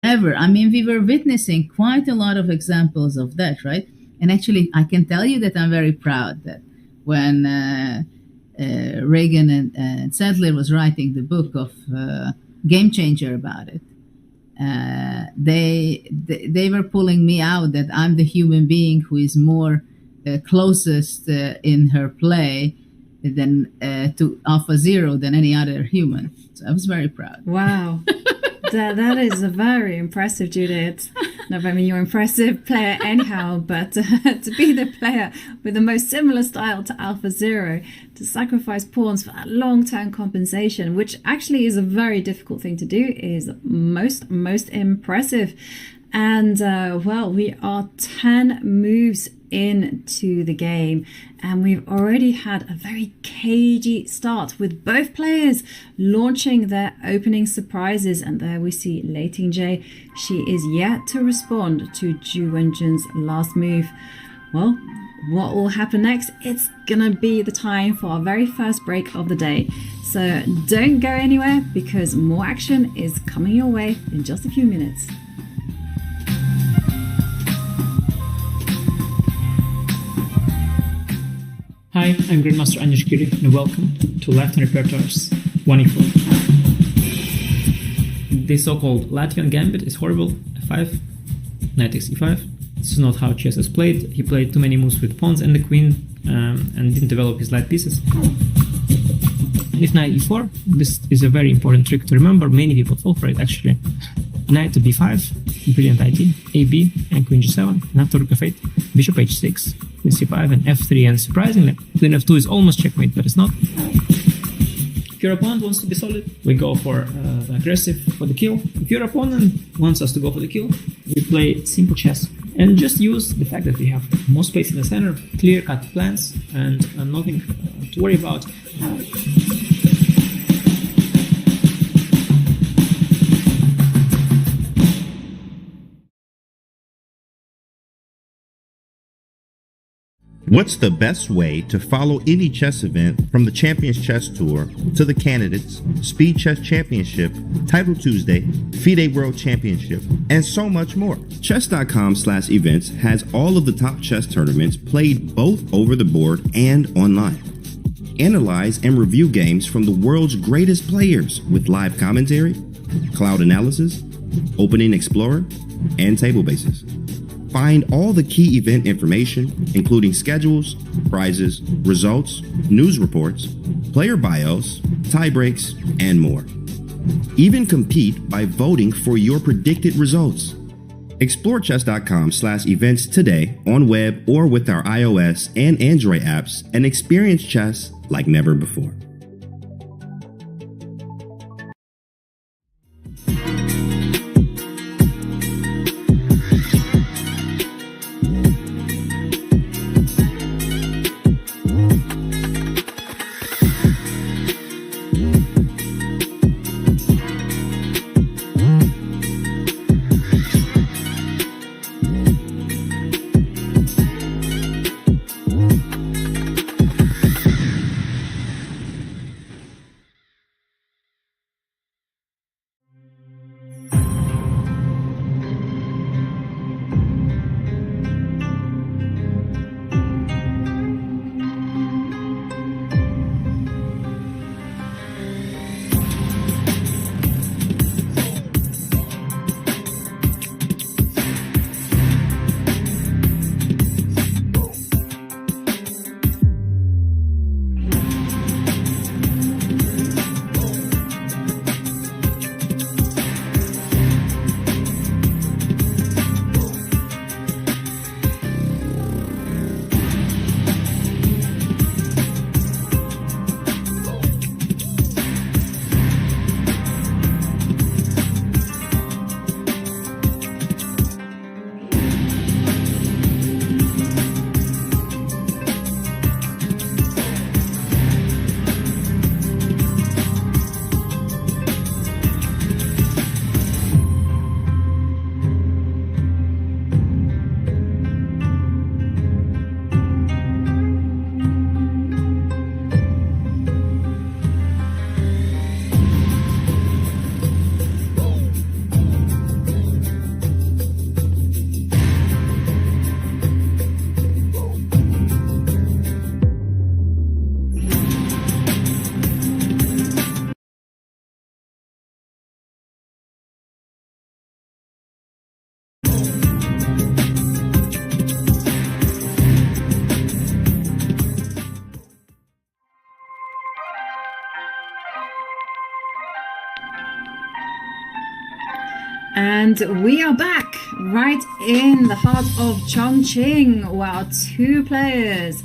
ever. I mean, we were witnessing quite a lot of examples of that, right? And actually, I can tell you that I'm very proud that when Reagan and Sadler was writing the book of Game Changer about it, they were pulling me out that I'm the human being who is more closest in her play than to AlphaZero than any other human. So I was very proud. Wow. That is very impressive, Judith. No, I mean, you're an impressive player anyhow, but to be the player with the most similar style to AlphaZero, to sacrifice pawns for that long-term compensation, which actually is a very difficult thing to do, is most impressive. And well, we are 10 moves into the game, and we've already had a very cagey start with both players launching their opening surprises. And there we see Lei Tingjie. She is yet to respond to Ju Wenjun's last move. Well, what will happen next? It's gonna be the time for our very first break of the day. So don't go anywhere, because more action is coming your way in just a few minutes. Hi, I'm Grandmaster Anish Giri, and welcome to Latvian Repertoire's 1e4. The so-called Latvian gambit is horrible. F5, knight takes e5. This is not how chess is played. He played too many moves with pawns and the queen, and didn't develop his light pieces. And if knight e4, this is a very important trick to remember. Many people fall for it, actually. Knight to b5, brilliant idea. ab, and queen g7, and after rook f8, bishop h6, queen c5, and f3, and surprisingly, queen f2 is almost checkmate, but it's not. If your opponent wants to be solid, we go for aggressive for the kill. If your opponent wants us to go for the kill, we play simple chess. And just use the fact that we have more space in the center, clear-cut plans, and nothing to worry about. What's the best way to follow any chess event, from the Champions Chess Tour to the Candidates, Speed Chess Championship, Title Tuesday, FIDE World Championship, and so much more? Chess.com/events has all of the top chess tournaments played both over the board and online. Analyze and review games from the world's greatest players with live commentary, cloud analysis, opening explorer, and table bases. Find all the key event information, including schedules, prizes, results, news reports, player bios, tie breaks, and more. Even compete by voting for your predicted results. Explore chess.com/events today on web or with our iOS and Android apps, and experience chess like never before. And we are back right in the heart of Chongqing, where two players,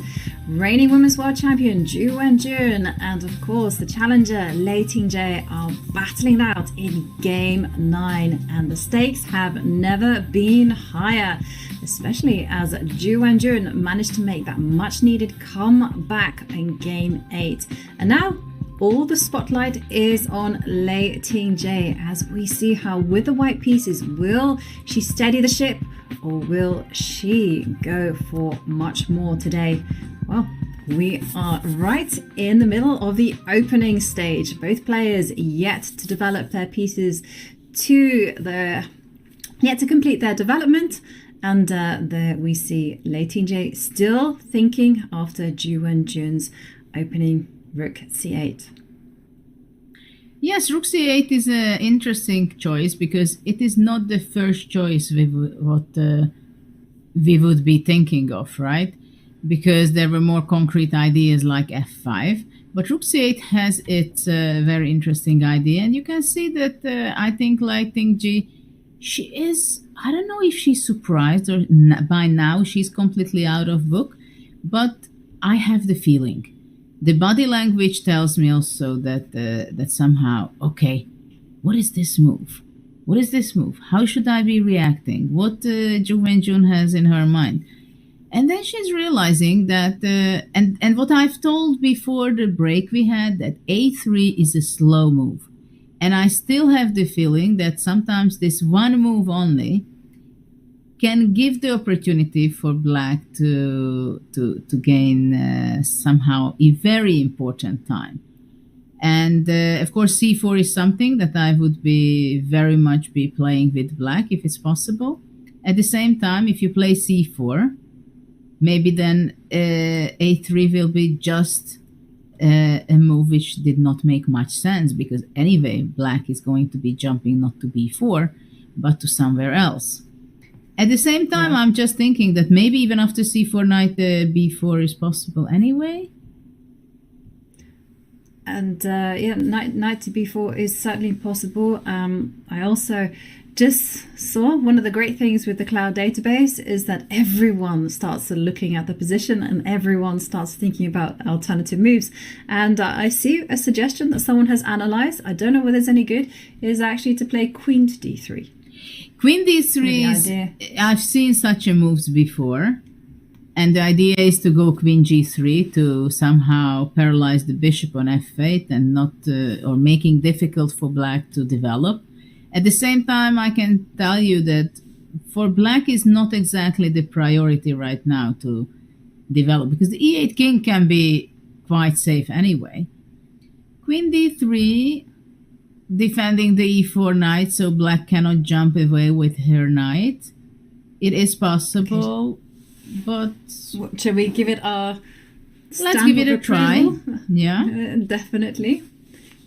reigning women's world champion Ju Wenjun and of course the challenger Lei Tingjie, are battling it out in game 9, and the stakes have never been higher, especially as Ju Wenjun managed to make that much needed comeback in game 8. And now all the spotlight is on Lei Tingjie as we see how, with the white pieces, will she steady the ship or will she go for much more today? Well, we are right in the middle of the opening stage. Both players yet to develop their pieces yet to complete their development. And there we see Lei Tingjie still thinking after Ju Wenjun's opening Rook C8. Yes, Rook C8 is an interesting choice because it is not the first choice we would be thinking of, right? Because there were more concrete ideas like F5. But Rook C8 has its very interesting idea. And you can see that I think Lei Tingjie, she is, I don't know if she's surprised or by now she's completely out of book, but I have the feeling. The body language tells me also that somehow, okay, what is this move? What is this move? How should I be reacting? What Ju Wenjun has in her mind? And then she's realizing that, and what I've told before the break we had, that A3 is a slow move. And I still have the feeling that sometimes this one move only can give the opportunity for Black to gain somehow a very important time. And of course, C4 is something that I would be very much be playing with Black if it's possible. At the same time, if you play C4, maybe then A3 will be just a move which did not make much sense, because anyway, Black is going to be jumping not to B4, but to somewhere else. At the same time, yeah. I'm just thinking that maybe even after C4 knight, B4 is possible anyway. And knight to B4 is certainly possible. I also just saw one of the great things with the cloud database is that everyone starts looking at the position and everyone starts thinking about alternative moves. And I see a suggestion that someone has analyzed, I don't know whether it's any good, is actually to play queen to D3. Queen D3 is, I've seen such a moves before, and the idea is to go Queen G3 to somehow paralyze the bishop on F8 and not, or making difficult for Black to develop. At the same time, I can tell you that for Black is not exactly the priority right now to develop, because the E8 king can be quite safe anyway. Queen D3. Defending the E4 knight, so Black cannot jump away with her knight. It is possible, but shall we give it a let's give it a try. Yeah, definitely.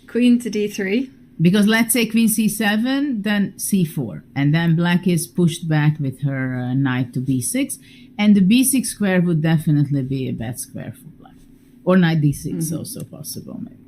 Queen to D3. Because let's say Queen C7, then C4, and then Black is pushed back with her knight to B6, and the B6 square would definitely be a bad square for Black, or knight D6 also possible maybe.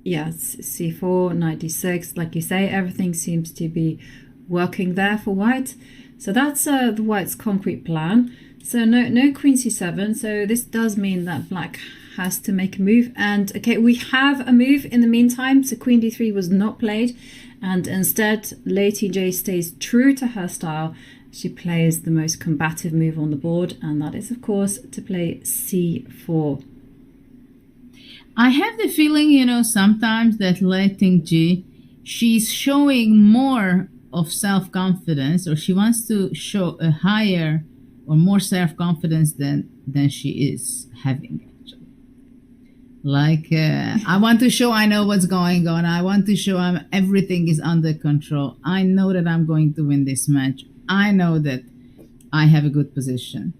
Yes, C4, knight D6, like you say, everything seems to be working there for white. So that's the white's concrete plan. So no Queen C7, so this does mean that Black has to make a move. And okay, we have a move in the meantime, so Queen D3 was not played. And instead, Lei Tingjie stays true to her style. She plays the most combative move on the board, and that is, of course, to play C4. I have the feeling, sometimes that Lei Tingjie, she's showing more of self-confidence, or she wants to show a higher or more self-confidence than she is having, actually. Like, I want to show I know what's going on. I want to show everything is under control. I know that I'm going to win this match. I know that I have a good position.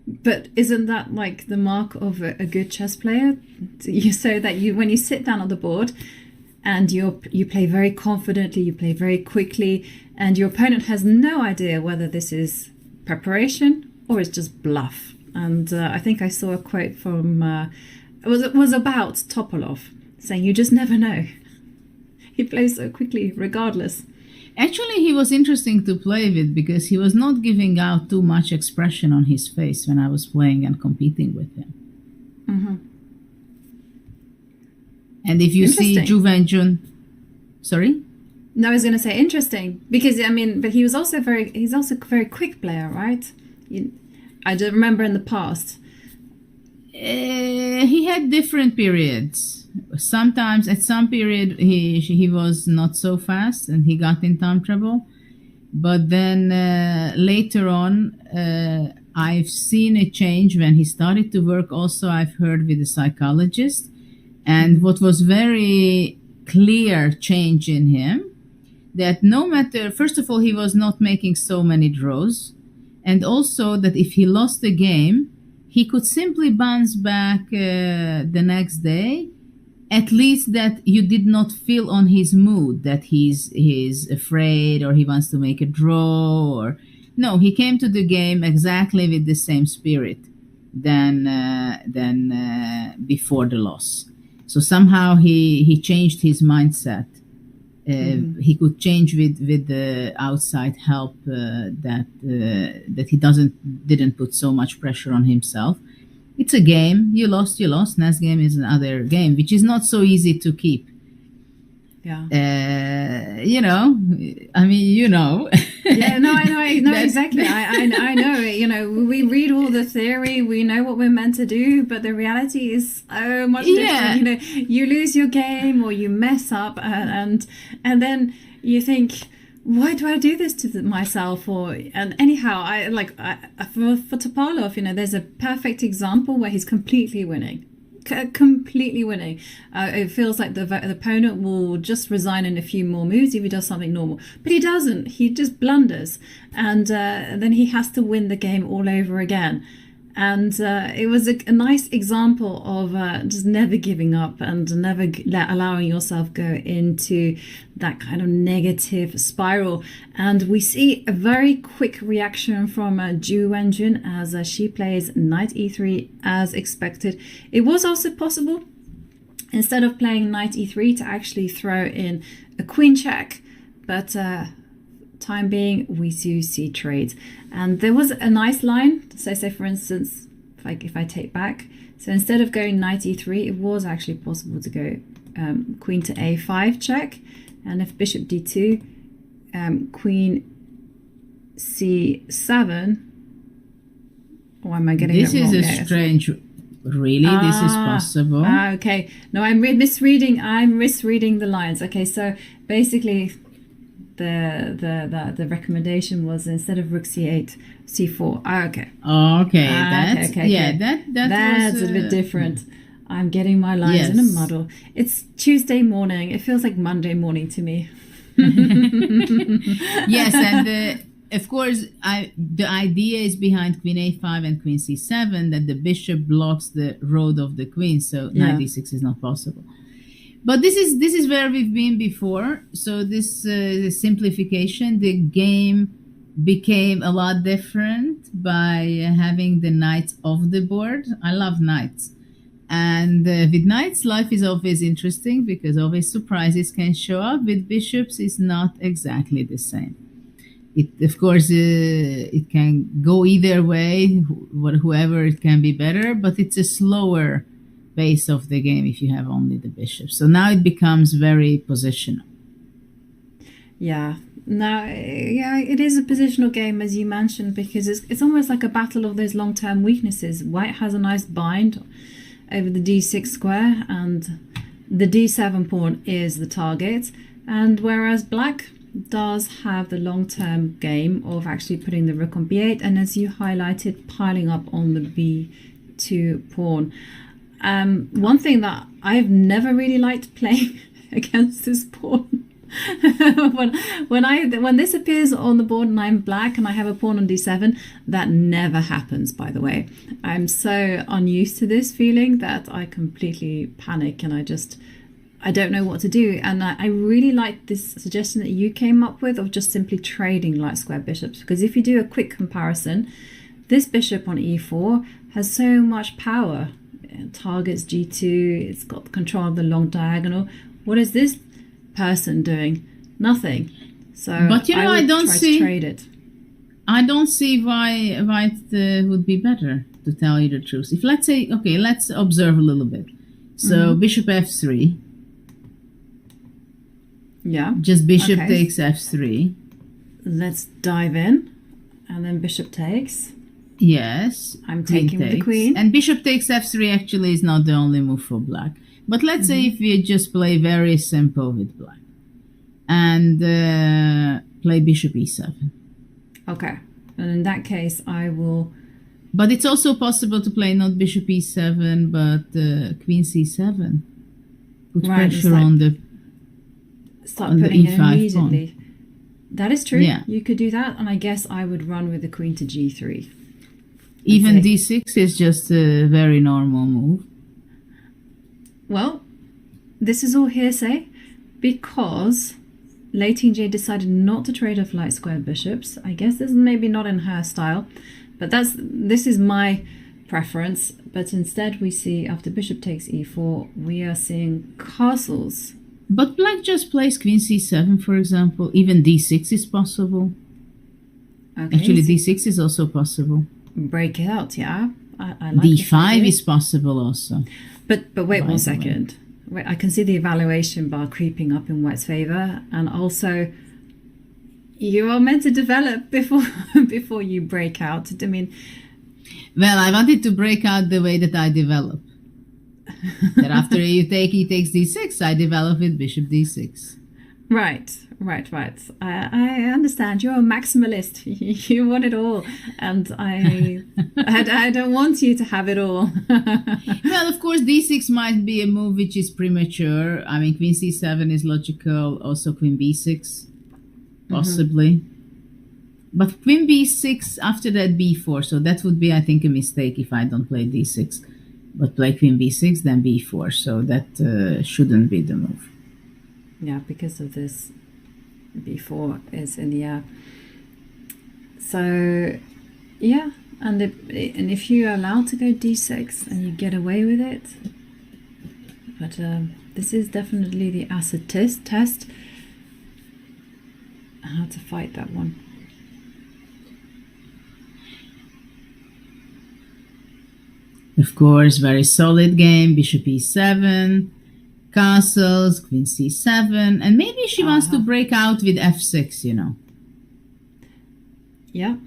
But isn't that like the mark of a good chess player? So that when you sit down on the board and you play very confidently, you play very quickly, and your opponent has no idea whether this is preparation or it's just bluff. And I think I saw a quote from it was about Topalov saying, "You just never know. he plays so quickly, regardless. Actually, he was interesting to play with because he was not giving out too much expression on his face when I was playing and competing with him. Mm-hmm. And if you see Ju Wenjun, sorry? No, I was going to say interesting because but he's also a very quick player, right? I don't remember in the past. He had different periods. Sometimes at some period he was not so fast and he got in time trouble. But then later on, I've seen a change when he started to work. Also, I've heard with a psychologist. And what was very clear change in him, that no matter, first of all, he was not making so many draws. And also that if he lost the game, he could simply bounce back the next day. At least that you did not feel on his mood that he's afraid or he wants to make a draw. Or no, he came to the game exactly with the same spirit than before the loss. So somehow he changed his mindset. He could change with the outside help that he didn't put so much pressure on himself. It's a game. You lost. Next game is another game, which is not so easy to keep. Yeah. Yeah, no, I know exactly. I know. We read all the theory. We know what we're meant to do, but the reality is so much different. You lose your game or you mess up, and then you think, why do I do this to myself? And anyhow, for Topalov, there's a perfect example where he's completely winning. It feels like the opponent will just resign in a few more moves if he does something normal, but he doesn't. He just blunders, and then he has to win the game all over again. And it was a nice example of just never giving up and never allowing yourself go into that kind of negative spiral. And we see a very quick reaction from Ju Wenjun as she plays knight e3 as expected. It was also possible, instead of playing knight e3, to actually throw in a queen check, but time being we do see trades. And there was a nice line. So say for instance, if I take back, so instead of going knight e3, it was actually possible to go queen to a5 check, and if bishop d2, queen c7. Or am I getting this it wrong? This is a strange. Really, this is possible. Okay, no, I'm misreading the lines. Okay, so basically the recommendation was instead of rook c8, c4. Okay. Okay. That's a bit different. I'm getting my lines in a muddle. It's Tuesday morning. It feels like Monday morning to me. Yes, and of course, the idea is behind queen a5 and queen c7 that the bishop blocks the road of the queen, so knight d6 is not possible. But this is where we've been before. So this simplification, the game became a lot different by having the knights off the board. I love knights. And with knights, life is always interesting because always surprises can show up. With bishops, it's not exactly the same. Of course, it can go either way, whoever it can be better, but it's a slower base of the game if you have only the bishop. So now it becomes very positional. Yeah. Now, it is a positional game, as you mentioned, because it's almost like a battle of those long-term weaknesses. White has a nice bind over the d6 square, and the d7 pawn is the target. And whereas black does have the long-term game of actually putting the rook on b8, and as you highlighted, piling up on the b2 pawn. One thing that I've never really liked playing against this pawn, when this appears on the board and I'm black and I have a pawn on d7, that never happens, by the way. I'm so unused to this feeling that I completely panic and I don't know what to do. And I really like this suggestion that you came up with of just simply trading light square bishops, because if you do a quick comparison, this bishop on e4 has so much power. It targets g2, it's got control of the long diagonal. What is this? person doing nothing. So But you know, I I would don't try see- to trade it. I don't see why white would be better, to tell you the truth. If let's say, okay, let's observe a little bit. So bishop f3, Yeah. just bishop Okay. takes f3. Let's dive in. And then bishop takes. Yes. I'm queen taking with the takes. queen. And bishop takes f3 actually is not the only move for black. But let's say if we just play very simple with black and play bishop e7. Okay. And in that case, I will... But it's also possible to play not bishop e7, but queen c7. Put Right, it's pressure like- on the... start on the putting it E5 immediately. That is true. Yeah. You could do that. And I guess I would run with the queen to g3. Even Okay. d6 is just a very normal move. Well, this is all hearsay because Lei Tingjie decided not to trade off light squared bishops. I guess this is maybe not in her style, but this is my preference. But instead we see after bishop takes e4, we are seeing castles. But black just plays queen c7, for example. Even d6 is possible. Okay, Actually, so d6 is also possible. break it out, yeah. I like this d5 idea. is possible also. But wait By one the way. second. Wait, I can see the evaluation bar creeping up in white's favor, and also you are meant to develop before before you break out. I mean, Well, I wanted to break out the way that I develop. That after he takes d6, I develop with bishop d6. right. I understand. You're a maximalist. You want it all, and I don't want you to have it all. Well, of course, d6 might be a move which is premature. I mean, queen c7 is logical, also queen b6, possibly. But queen b6, after that b4, so that would be, I think, a mistake if I don't play d6. But play queen b6, then b4, so that shouldn't be the move. Yeah, because of this, b4 is in the air. So, yeah, and if you're allowed to go d6 and you get away with it, but this is definitely the acid test. How to fight that one. Of course, very solid game, bishop e7, castles, queen c7, and maybe she wants to break out with f6, you know. Yeah,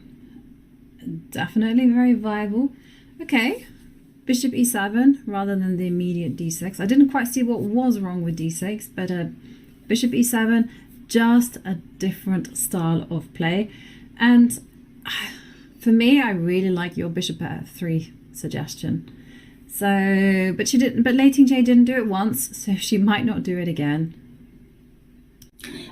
definitely very viable. Okay, bishop e7 rather than the immediate d6. I didn't quite see what was wrong with d6, but bishop e7, just a different style of play. And for me, I really like your bishop f3 suggestion. So, but she didn't. But Lei Tingjie didn't do it once, so she might not do it again.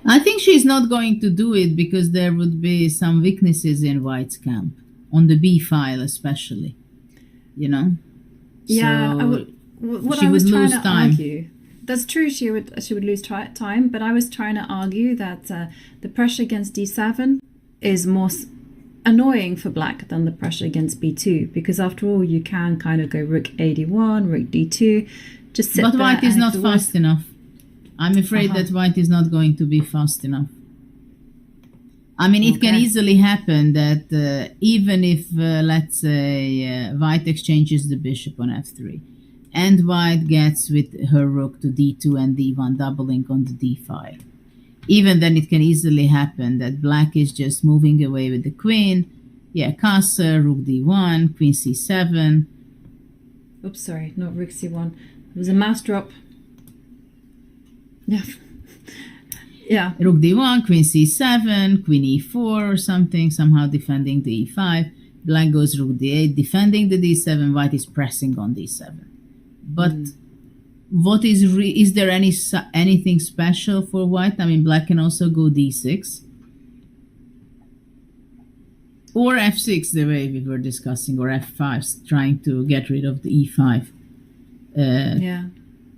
I think she's not going to do it because there would be some weaknesses in White's camp, on the b file especially, you know? Yeah, So what she I was would trying lose to time. argue. That's true. She would lose time, but I was trying to argue that the pressure against d7 is more annoying for black than the pressure against b2, because after all, you can kind of go rook a1, rook d2, just sit But there. White is and not if the worst- fast enough. I'm afraid that White is not going to be fast enough. I mean, it can Okay. easily happen that even if, let's say, White exchanges the bishop on f3, and White gets with her rook to d2 and d1, doubling on the d file. Even then, it can easily happen that Black is just moving away with the queen. Yeah, castle, rook d1, queen c7. Oops, sorry, not rook c1. It was a mouse drop. Yeah. Yeah. Rook d1, queen c7, queen e4 or something, somehow defending the e5. Black goes rook d8, defending the d7. White is pressing on d7. But what is there anything special for White? I mean, Black can also go d6 or f6, the way we were discussing, or f5, trying to get rid of the e5 Yeah.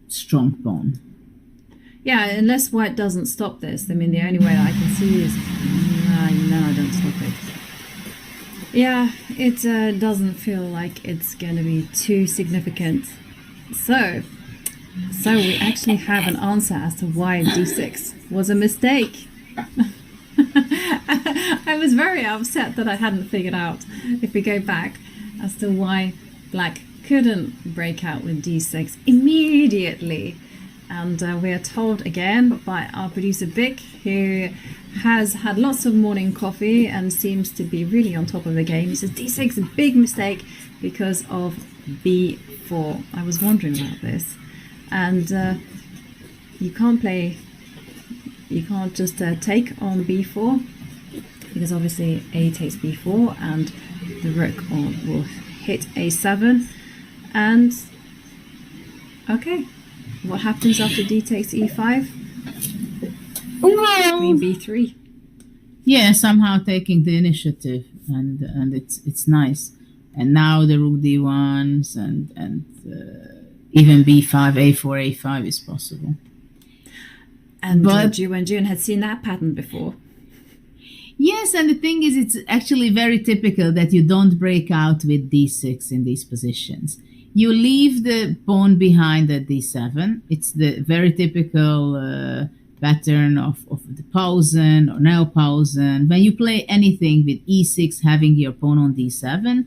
strong pawn. Yeah, unless White doesn't stop this. I mean, the only way that I can see is... No, don't stop it. Yeah, it doesn't feel like it's going to be too significant. So, So we actually have an answer as to why d6 was a mistake. I was very upset that I hadn't figured out, if we go back, as to why black couldn't break out with d6 immediately. And we are told again by our producer Vic, who has had lots of morning coffee and seems to be really on top of the game. He says d6 is a big mistake because of b4. I was wondering about this. And you can't just take on b4, because obviously a takes b4 and the rook will hit a7. And okay, what happens after d takes e5? Queen b3. Yeah, somehow taking the initiative, and it's nice. And now the rook d1s and even b5, a4, a5 is possible. And Ju Wenjun had seen that pattern before. Yes, and the thing is, it's actually very typical that you don't break out with d6 in these positions. You leave the pawn behind at d7. It's the very typical pattern of the Pausen or neo-Pausen. When you play anything with e6 having your pawn on d7,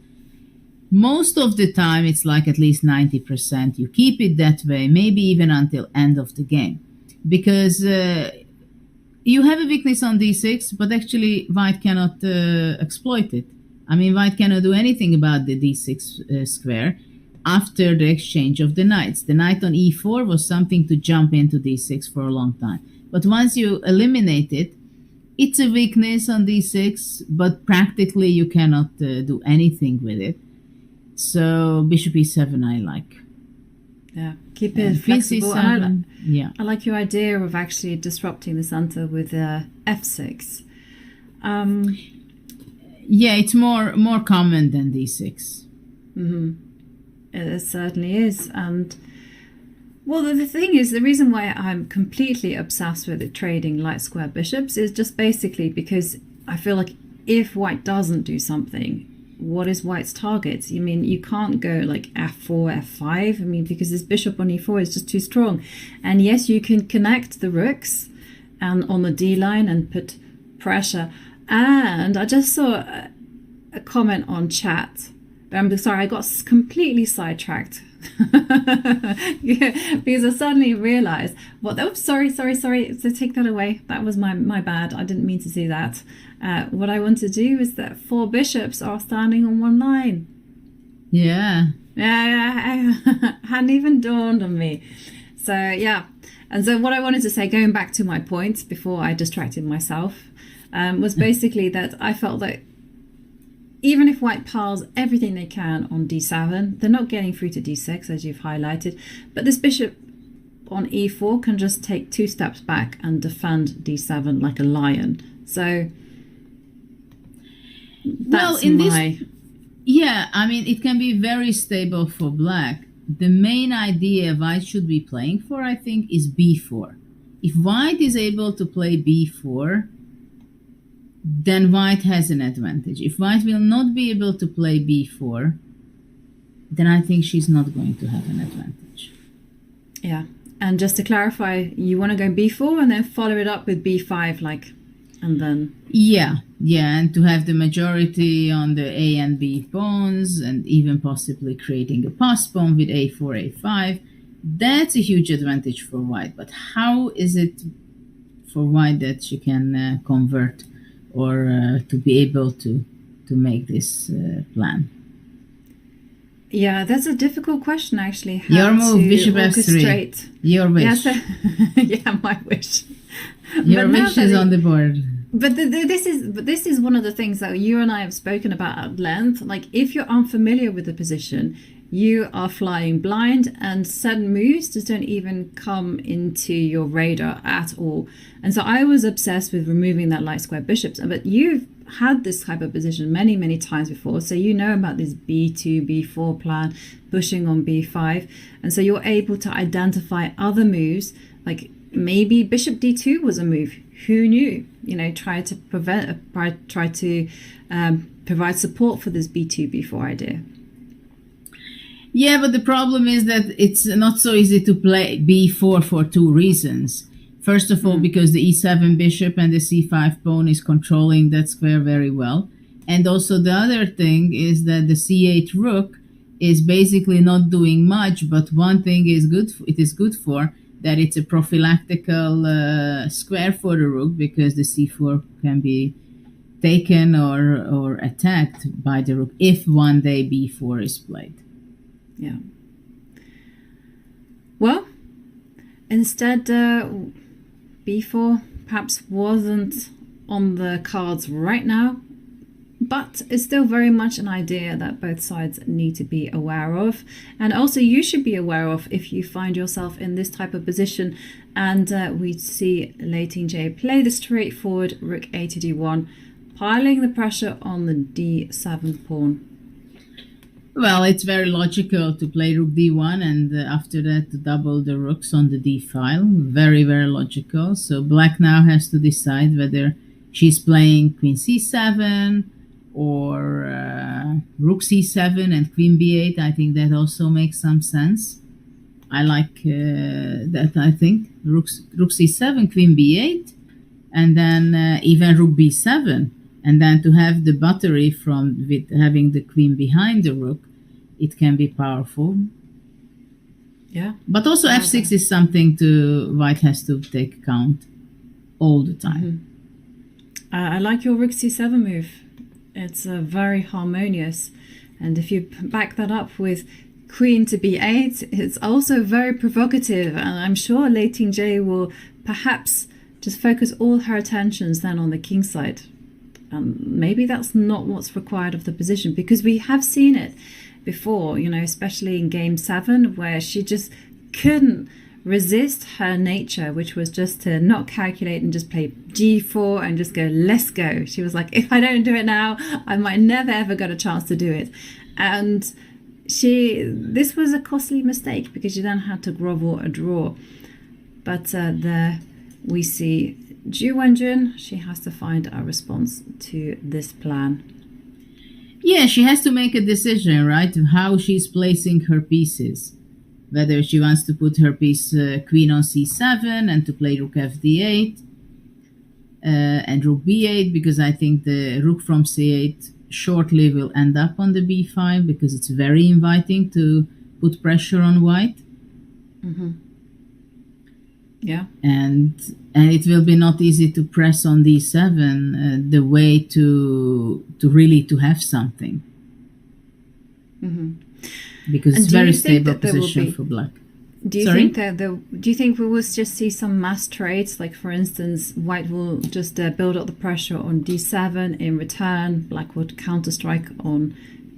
most of the time it's like at least 90%. You keep it that way, maybe even until end of the game. Because you have a weakness on d6, but actually white cannot exploit it. I mean, white cannot do anything about the d6 square after the exchange of the knights. The knight on e4 was something to jump into d6 for a long time. But once you eliminate it, it's a weakness on d6, but practically you cannot do anything with it. So bishop e7 I like. Yeah, keep it flexible. I like your idea of actually disrupting the center with f6. Yeah, it's more common than d6. Mm-hmm. It certainly is. And well, the thing is, the reason why I'm completely obsessed with it, trading light square bishops, is just basically because I feel like if white doesn't do something, what is white's target? I mean, you can't go like f4, f5. I mean, because this bishop on e4 is just too strong. And yes, you can connect the rooks and on the d line and put pressure. And I just saw a comment on chat. I'm sorry, I got completely sidetracked. Yeah, because I suddenly realized sorry, so take that away. That was my bad. I didn't mean to do that. What I want to do is that 4 bishops are standing on one line. Yeah, hadn't even dawned on me. So yeah, and so what I wanted to say, going back to my point before I distracted myself, was basically that I felt that even if white piles everything they can on d7, they're not getting through to d6, as you've highlighted. But this bishop on e4 can just take 2 steps back and defend d7 like a lion. So that's yeah, I mean, it can be very stable for black. The main idea white should be playing for, I think, is b4. If white is able to play b4, then white has an advantage. If white will not be able to play b4, then I think she's not going to have an advantage. Yeah, and just to clarify, you want to go b4 and then follow it up with b5, and then... Yeah, and to have the majority on the a and b pawns, and even possibly creating a pass pawn with a4, a5, that's a huge advantage for white. But how is it for white that she can convert or to be able to make this plan? Yeah, that's a difficult question, actually. How your move, to bishop orchestrate. f3. Your wish. Yeah, my wish. Your wish is on the board. But this is one of the things that you and I have spoken about at length. Like, if you're unfamiliar with the position, you are flying blind, and sudden moves just don't even come into your radar at all. And so I was obsessed with removing that light square bishops. But you've had this type of position many, many times before. So you know about this b2, b4 plan, pushing on b5. And so you're able to identify other moves, like maybe bishop d2 was a move. Who knew? Try to provide support for this b2, b4 idea. Yeah, but the problem is that it's not so easy to play b4 for two reasons. First of all, because the e7 bishop and the c5 pawn is controlling that square very well. And also the other thing is that the c8 rook is basically not doing much, but one thing is good. It is good for that it's a prophylactical square for the rook, because the c4 can be taken or attacked by the rook if one day b4 is played. Yeah. Well, instead, b4 perhaps wasn't on the cards right now, but it's still very much an idea that both sides need to be aware of. And also you should be aware of if you find yourself in this type of position. And we see Lei Tingjie play the straightforward rook a to d1, piling the pressure on the d7 pawn. Well, it's very logical to play rook d1 and after that to double the rooks on the d file. Very, very logical. So black now has to decide whether she's playing queen c7 or rook c7 and queen b8. I think that also makes some sense. I like that, I think. Rook c7, queen b8, and then even rook b7. And then to have the battery with having the queen behind the rook, it can be powerful. Yeah. But also f6 is something white has to take account all the time. I like your rook c7 move. It's very harmonious. And if you back that up with queen to b8, it's also very provocative. And I'm sure Lei Tingjie will perhaps just focus all her attentions then on the king side. Maybe that's not what's required of the position, because we have seen it before, especially in game 7, where she just couldn't resist her nature, which was just to not calculate and just play g4 and just go, let's go. She was like, if I don't do it now, I might never ever get a chance to do it. And this was a costly mistake, because she then had to grovel a draw. But there we see Ju Wenjun, she has to find a response to this plan. Yeah, she has to make a decision, right, of how she's placing her pieces. Whether she wants to put her piece queen on c7 and to play rook fd8 and rook b8, because I think the rook from c8 shortly will end up on the b5, because it's very inviting to put pressure on white. Yeah. And it will be not easy to press on d7 the way to really to have something. Because it's very stable position for black. Do you think we will just see some mass trades? Like, for instance, white will just build up the pressure on d7 in return, black would counter-strike on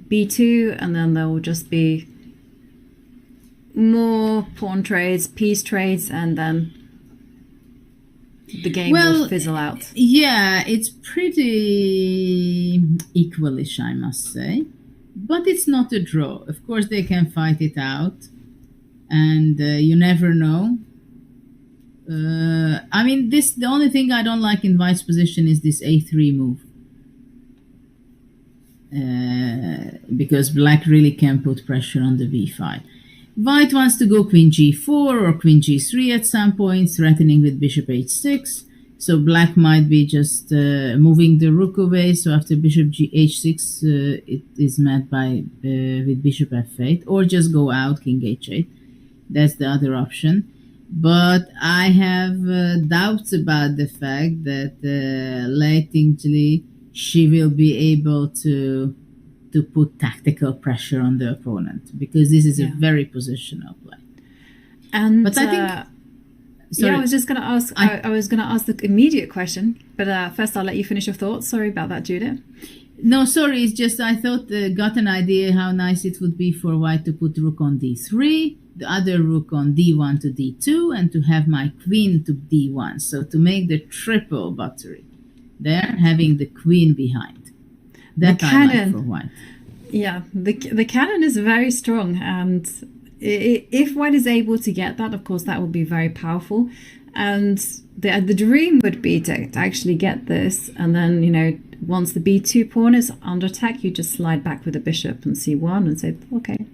b2, and then there will just be more pawn trades, piece trades, and then the game will fizzle out. Yeah, it's pretty equalish, I must say. But it's not a draw. Of course, they can fight it out. And you never know. The only thing I don't like in white's position is this a3 move. Because black really can put pressure on the b5. White wants to go queen g4 or queen g3 at some point, threatening with bishop h6. So black might be just moving the rook away. So after bishop h6, it is met with bishop f8, or just go out king h8. That's the other option. But I have doubts about the fact that Lei Tingjie, she will be able to put tactical pressure on the opponent, because this is a very positional play. But I think... I was just going to ask. I was going to ask the immediate question, but first I'll let you finish your thoughts. Sorry about that, Judith. No, sorry. It's just I thought got an idea how nice it would be for white to put rook on d3, the other rook on d1 to d2, and to have my queen to d1. So to make the triple battery, there having the queen behind. That I like for white. Yeah, the cannon is very strong, and if white is able to get that, of course, that would be very powerful. And the dream would be to actually get this, and then, once the b2 pawn is under attack, you just slide back with the bishop and c1 and say, okay,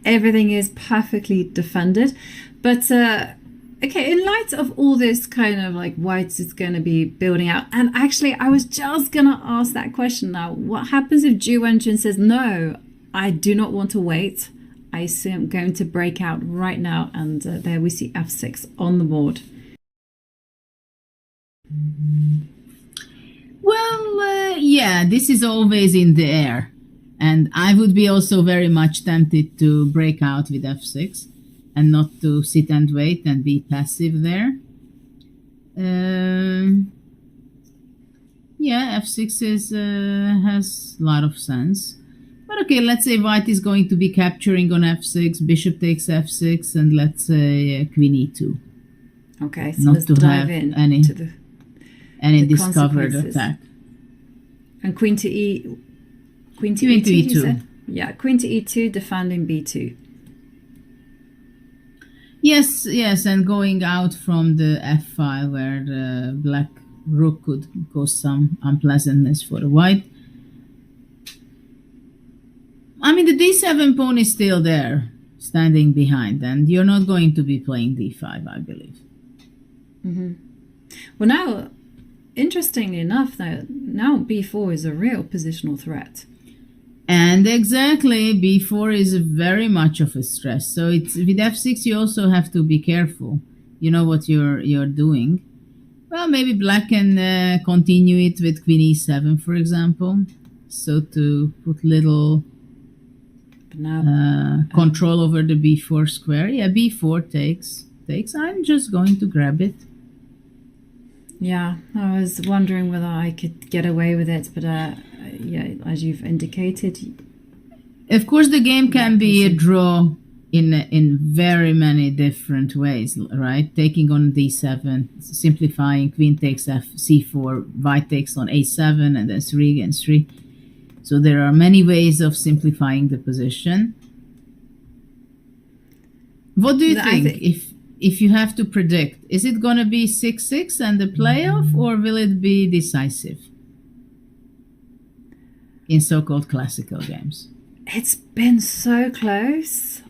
Everything is perfectly defended. But okay, in light of all this kind of like white is going to be building out, and actually I was just going to ask that question now. What happens if Ju Wenjun says, no, I do not want to wait. I see I'm going to break out right now. And there we see f6 on the board. Well, yeah, this is always in the air. And I would be also very much tempted to break out with f6 and not to sit and wait and be passive there. Yeah, f6 has a lot of sense. But okay, let's say white is going to be capturing on f6, bishop takes f6, and let's say queen e2. Okay, so not let's to dive have in any, to the discovered attack. And queen to e2, you said? Yeah, queen to e2, defending b2. Yes, and going out from the f file where the black rook could cause some unpleasantness for the white. I mean, the d7 pawn is still there, standing behind, and you're not going to be playing d5, I believe. Mm-hmm. Well, now, interestingly enough, that now b4 is a real positional threat. And exactly, b4 is very much of a stress. So it's with f6, you also have to be careful. You know what you're doing. Well, maybe black can continue it with queen e7, for example. So to put little control over the b4 square. Yeah, b4 takes. I'm just going to grab it. Yeah, I was wondering whether I could get away with it, but yeah, as you've indicated. Of course, the game can be a draw in very many different ways, right? Taking on d7, simplifying, queen takes c4, white takes on a7, and then 3 against 3. So there are many ways of simplifying the position. What do you think? If you have to predict, is it going to be 6-6 and the playoff, or will it be decisive in so-called classical games? It's been so close.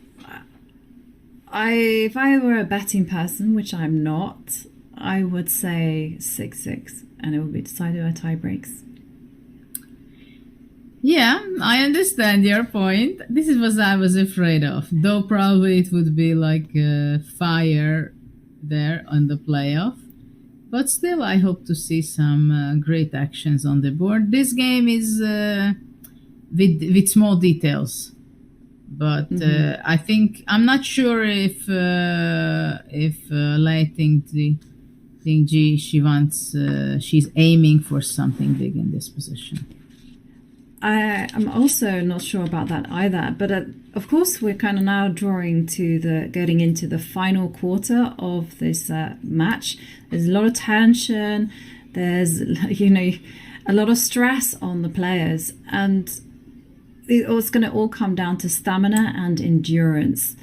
If I were a betting person, which I'm not, I would say 6-6, and it would be decided by tie breaks. Yeah, I understand your point. This is what I was afraid of. Though probably it would be like fire there on the playoff. But still, I hope to see some great actions on the board. This game is with small details. But I think, I'm not sure if Lei Tingjie, she's aiming for something big in this position. I'm also not sure about that either, but of course we're kind of now getting into the final quarter of this match. There's a lot of tension, there's a lot of stress on the players, and it's going to all come down to stamina and endurance.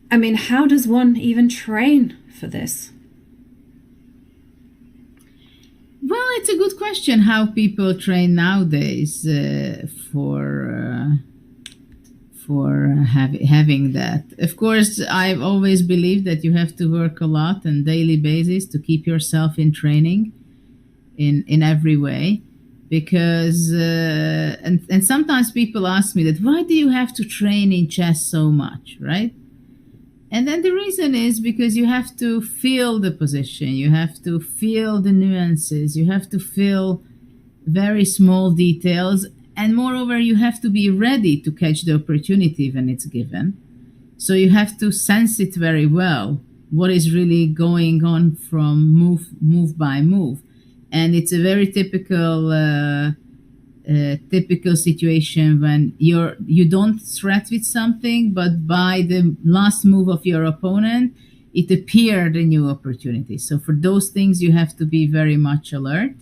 I mean, how does one even train for this? Well, it's a good question how people train nowadays for having that. Of course, I've always believed that you have to work a lot on a daily basis to keep yourself in training in every way. Because, and sometimes people ask me that, why do you have to train in chess so much, right? And then the reason is because you have to feel the position, you have to feel the nuances, you have to feel very small details, and moreover, you have to be ready to catch the opportunity when it's given. So you have to sense it very well, what is really going on from move by move. And it's a very typical situation when you don't threat with something, but by the last move of your opponent, it appeared a new opportunity. So for those things, you have to be very much alert.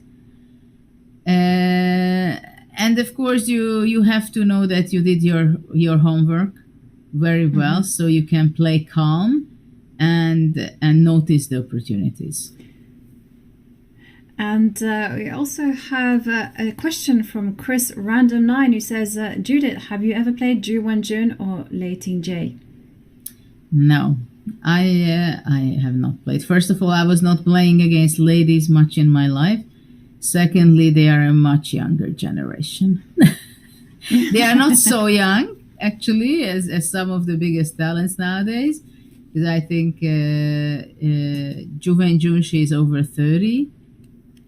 And of course, you have to know that you did your homework very well, so you can play calm and notice the opportunities. And we also have a question from Chris Random9 who says, Judith, have you ever played Ju Wenjun or Lei Tingjie? No, I have not played. First of all, I was not playing against ladies much in my life. Secondly, they are a much younger generation. They are not so young, actually, as some of the biggest talents nowadays. Because I think Ju Wenjun, she is over 30.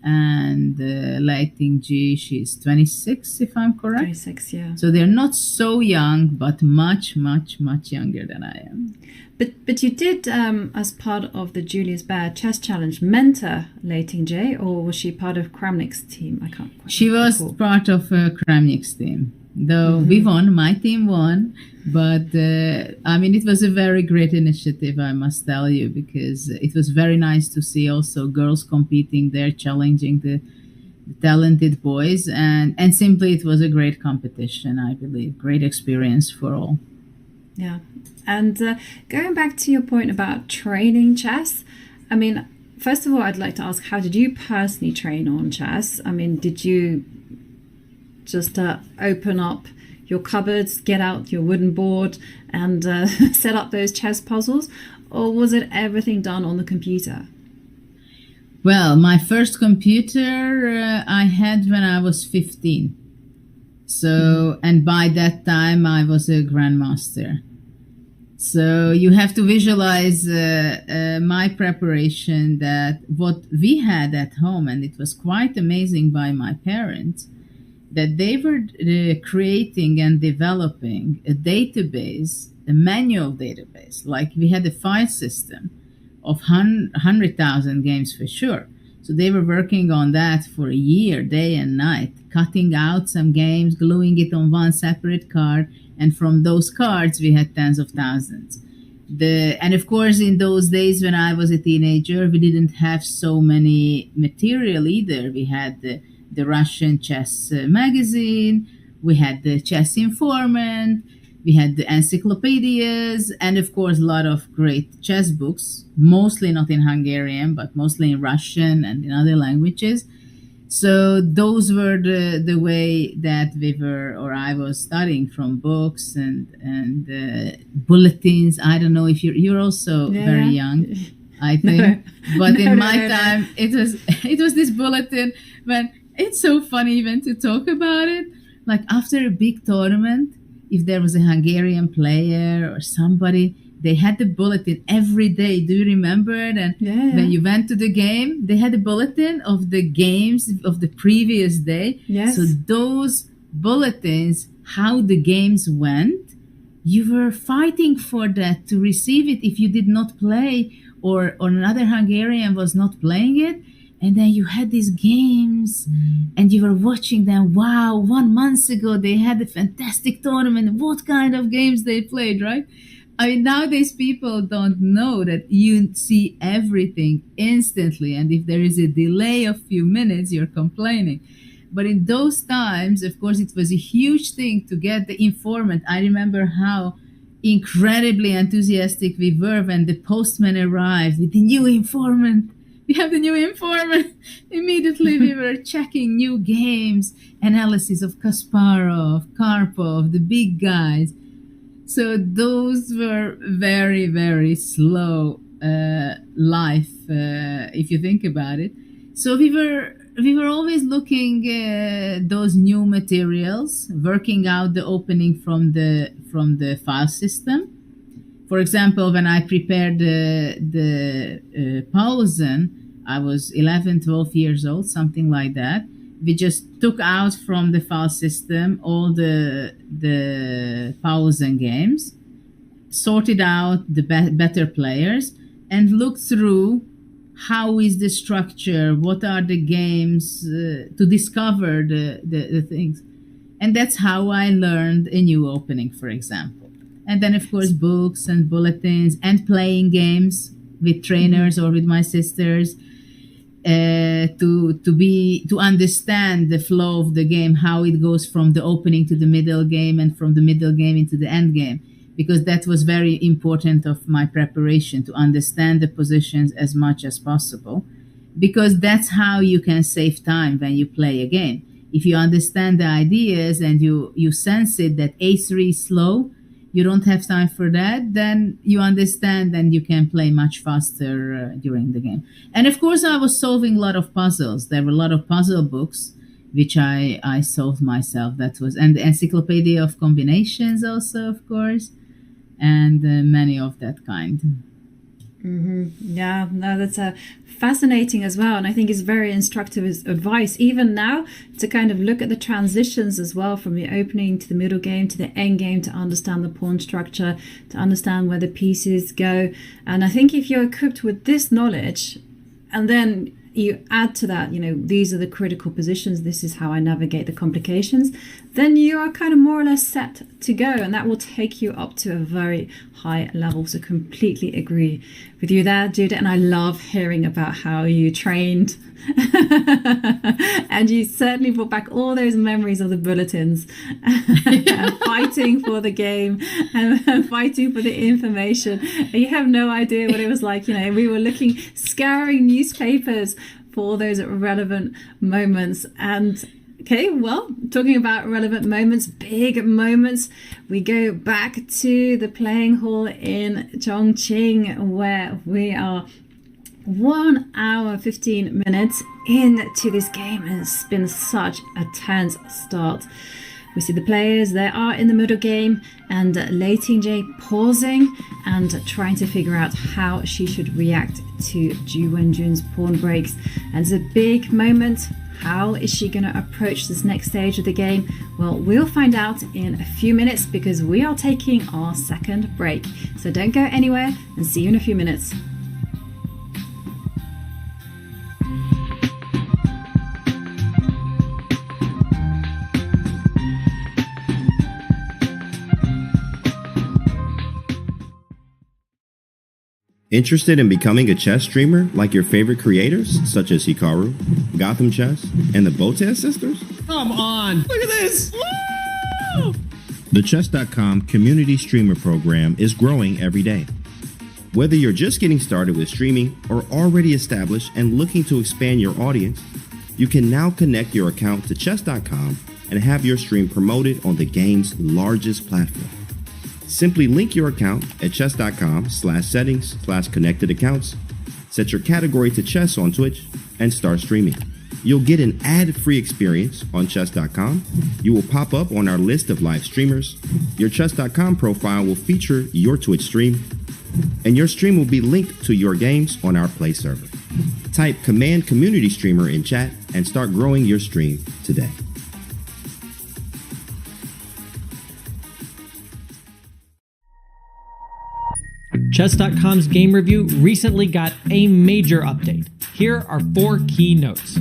And Lei Tingjie, she's 26, if I'm correct. 26, yeah. So they're not so young, but much, much, much younger than I am. But you did, as part of the Julius Baer Chess Challenge, mentor Lei Tingjie, or was she part of Kramnik's team? I can't quite She was recall. part of Kramnik's team. Though we won, my team won. But, I mean, it was a very great initiative, I must tell you, because it was very nice to see also girls competing there, challenging the talented boys. And simply, it was a great competition, I believe. Great experience for all. Yeah. And going back to your point about training chess, I mean, first of all, I'd like to ask, how did you personally train on chess? I mean, did you just open up your cupboards, get out your wooden board and set up those chess puzzles? Or was it everything done on the computer? Well, my first computer I had when I was 15. So, and by that time I was a grandmaster. So you have to visualize my preparation, that what we had at home, and it was quite amazing by my parents, that they were creating and developing a database, a manual database. Like we had a file system of 100,000 games for sure. So they were working on that for a year, day and night, cutting out some games, gluing it on one separate card. And from those cards, we had tens of thousands. And of course, in those days when I was a teenager, we didn't have so many material either. We had the Russian chess magazine, we had the Chess Informant, we had the encyclopedias, and of course, a lot of great chess books, mostly not in Hungarian, but mostly in Russian and in other languages. So those were the way that we were, or I was studying, from books and bulletins. I don't know if you're also very young, I think. But in my time, it was this bulletin. When it's so funny even to talk about it. Like after a big tournament, if there was a Hungarian player or somebody, they had the bulletin every day. Do you remember it? And when you went to the game, they had a bulletin of the games of the previous day. Yes. So those bulletins, how the games went, you were fighting for that to receive it if you did not play or another Hungarian was not playing it. And then you had these games and you were watching them. Wow, 1 month ago they had a fantastic tournament. What kind of games they played, right? I mean, nowadays people don't know that you see everything instantly. And if there is a delay of a few minutes, you're complaining. But in those times, of course, it was a huge thing to get the informant. I remember how incredibly enthusiastic we were when the postman arrived with the new informant. We have the new informant. Immediately we were checking new games, analysis of Kasparov, Karpov, the big guys. So those were very, very slow life, if you think about it. So we were always looking those new materials, working out the opening from the file system. For example, when I prepared the Paulsen, I was 11, 12 years old, something like that. We just took out from the file system all the Paulsen games, sorted out the better players, and looked through how is the structure, what are the games, to discover the things. And that's how I learned a new opening, for example. And then, of course, books and bulletins and playing games with trainers or with my sisters to understand the flow of the game, how it goes from the opening to the middle game and from the middle game into the end game. Because that was very important of my preparation, to understand the positions as much as possible. because that's how you can save time when you play a game. If you understand the ideas and you sense it that A3 is slow, you don't have time for that, then you understand and you can play much faster during the game. And of course, I was solving a lot of puzzles. There were a lot of puzzle books which I solved myself. That was, and the Encyclopedia of Combinations also, of course, and many of that kind. Yeah, no, that's fascinating as well. And I think it's very instructive advice, even now, to kind of look at the transitions as well from the opening to the middle game to the end game, to understand the pawn structure, to understand where the pieces go. And I think if you're equipped with this knowledge, and then you add to that, these are the critical positions, this is how I navigate the complications, then you are kind of more or less set to go, and that will take you up to a very high level. So completely agree with you there, Judith, and I love hearing about how you trained and you certainly brought back all those memories of the bulletins fighting for the game and fighting for the information. You have no idea what it was like. We were scouring newspapers for all those relevant moments. And okay, well, talking about relevant moments, big moments, we go back to the playing hall in Chongqing, where we are 1 hour 15 minutes into this game, and it's been such a tense start. We see the players, they are in the middle game, and Lei Tingjie pausing and trying to figure out how she should react to Ju Wenjun's pawn breaks. And it's a big moment. How is she going to approach this next stage of the game? Well, we'll find out in a few minutes, because we are taking our second break. So don't go anywhere, and see you in a few minutes. Interested in becoming a chess streamer like your favorite creators, such as Hikaru, Gotham Chess, and the Botan sisters? Come on! Look at this! Woo! The Chess.com community streamer program is growing every day. Whether you're just getting started with streaming or already established and looking to expand your audience, you can now connect your account to Chess.com and have your stream promoted on the game's largest platform. Simply link your account at chess.com/settings/connected accounts, set your category to chess on Twitch, and start streaming. You'll get an ad-free experience on chess.com. You will pop up on our list of live streamers. Your chess.com profile will feature your Twitch stream, and your stream will be linked to your games on our Play server. Type Command Community Streamer in chat and start growing your stream today. Chess.com's game review recently got a major update. Here are 4 key notes.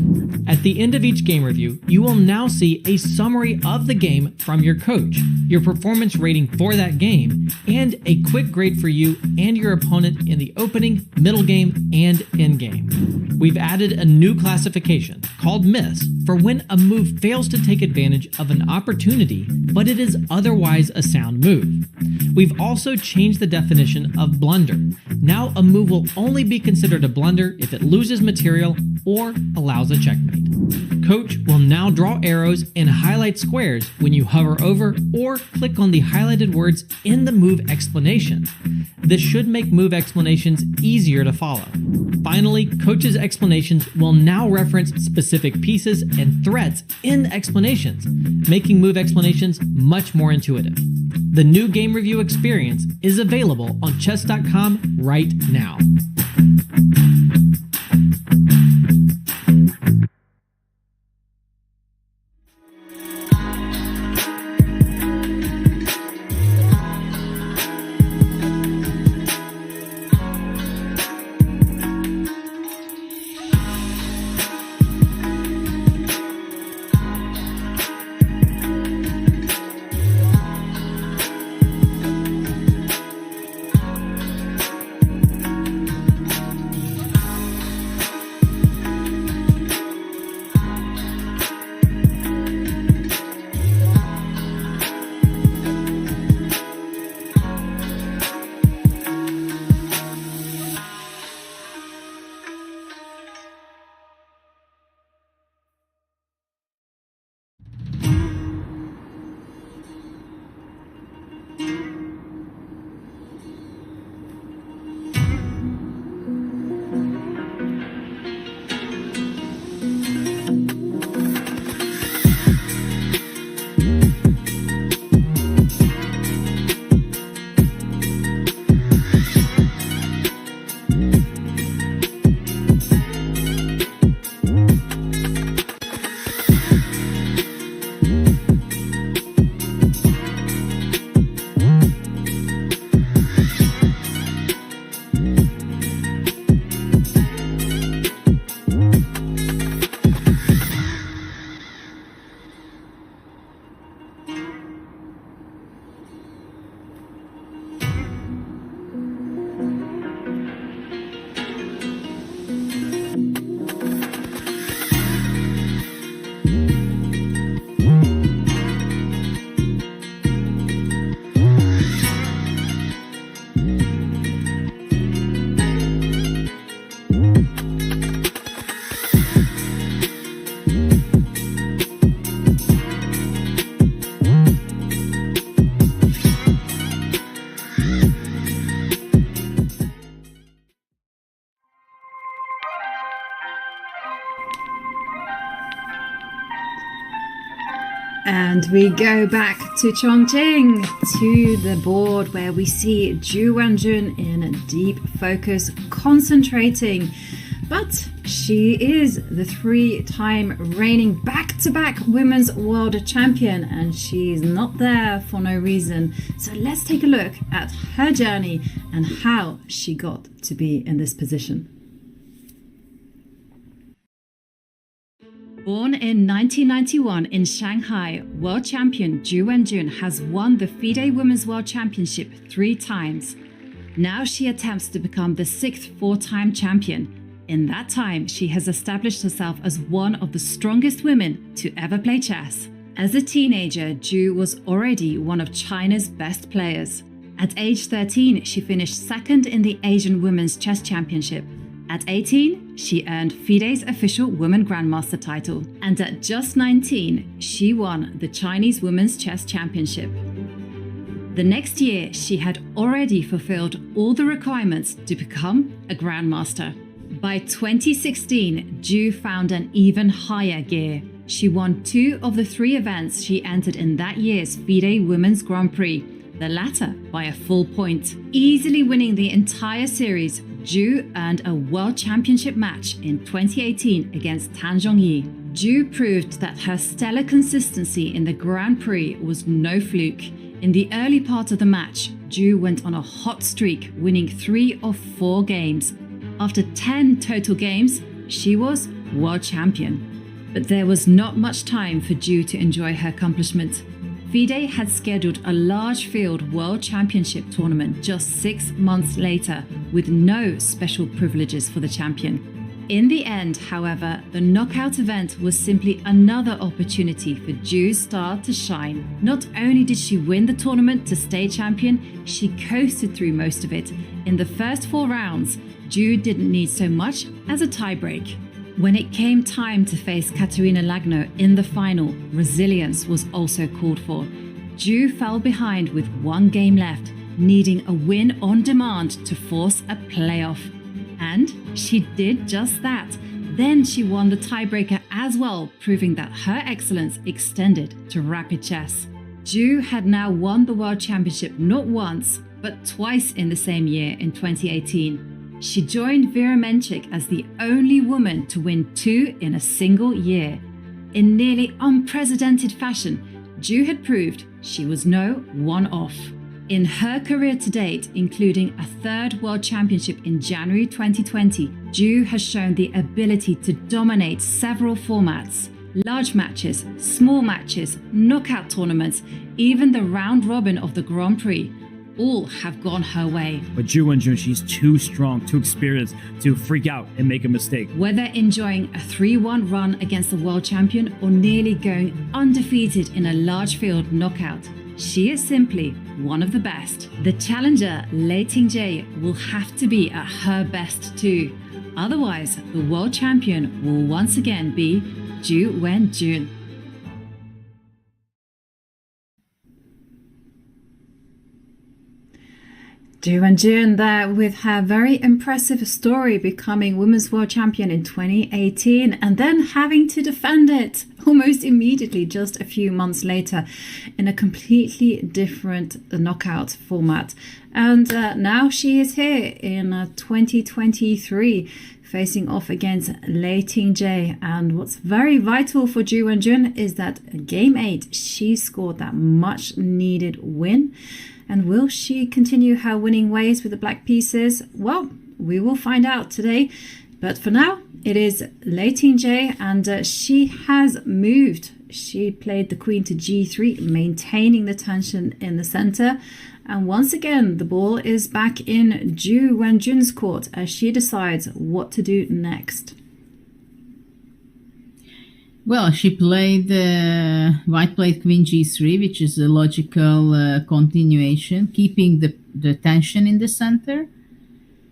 At the end of each game review, you will now see a summary of the game from your coach, your performance rating for that game, and a quick grade for you and your opponent in the opening, middle game, and end game. We've added a new classification called Miss for when a move fails to take advantage of an opportunity, but it is otherwise a sound move. We've also changed the definition of blunder. Now a move will only be considered a blunder if it loses material or allows a checkmate. Coach will now draw arrows and highlight squares when you hover over or click on the highlighted words in the move explanation. This should make move explanations easier to follow. Finally, Coach's explanations will now reference specific pieces and threats in explanations, making move explanations much more intuitive. The new game review experience is available on chess.com right now. And we go back to Chongqing, to the board where we see Ju Wenjun in deep focus, concentrating. But she is the 3-time reigning back-to-back women's world champion, and she's not there for no reason. So let's take a look at her journey and how she got to be in this position. Born in 1991 in Shanghai, world champion Ju Wenjun has won the FIDE Women's World Championship 3 times. Now she attempts to become the 6th 4-time champion. In that time, she has established herself as one of the strongest women to ever play chess. As a teenager, Ju was already one of China's best players. At age 13, she finished second in the Asian Women's Chess Championship. At 18, she earned FIDE's official Women Grandmaster title. And at just 19, she won the Chinese Women's Chess Championship. The next year, she had already fulfilled all the requirements to become a Grandmaster. By 2016, Ju found an even higher gear. She won 2 of the 3 events she entered in that year's FIDE Women's Grand Prix, the latter by a full point. Easily winning the entire series, Ju earned a World Championship match in 2018 against Tan Zhongyi. Ju proved that her stellar consistency in the Grand Prix was no fluke. In the early part of the match, Ju went on a hot streak, winning 3 of 4 games. After 10 total games, she was world champion. But there was not much time for Ju to enjoy her accomplishment. FIDE had scheduled a large field world championship tournament just 6 months later, with no special privileges for the champion. In the end, however, the knockout event was simply another opportunity for Ju's star to shine. Not only did she win the tournament to stay champion, she coasted through most of it. In the first 4 rounds, Ju didn't need so much as a tiebreak. When it came time to face Katerina Lagno in the final, resilience was also called for. Ju fell behind with 1 game left, needing a win on demand to force a playoff. And she did just that. Then she won the tiebreaker as well, proving that her excellence extended to rapid chess. Ju had now won the World Championship not once, but twice in the same year in 2018. She joined Vera Menchik as the only woman to win 2 in a single year. In nearly unprecedented fashion, Ju had proved she was no one-off. In her career to date, including a 3rd World Championship in January 2020, Ju has shown the ability to dominate several formats. Large matches, small matches, knockout tournaments, even the round robin of the Grand Prix. All have gone her way. But Ju Wenjun, she's too strong, too experienced to freak out and make a mistake. Whether enjoying a 3-1 run against the world champion or nearly going undefeated in a large field knockout, she is simply one of the best. The challenger, Lei Tingjie, will have to be at her best too. Otherwise, the world champion will once again be Ju Wenjun. Ju Wenjun there with her very impressive story, becoming Women's World Champion in 2018 and then having to defend it almost immediately just a few months later in a completely different knockout format. And now she is here in 2023 facing off against Lei Tingjie. And what's very vital for Ju Wenjun is that Game 8 she scored that much needed win. And will she continue her winning ways with the black pieces? Well, we will find out today. But for now, it is Lei Tingjie, and she has moved. She played the queen to g3, maintaining the tension in the center. And once again, the ball is back in Ju Wenjun's court as she decides what to do next. Well, she played, white played queen g3, which is a logical continuation, keeping the tension in the center.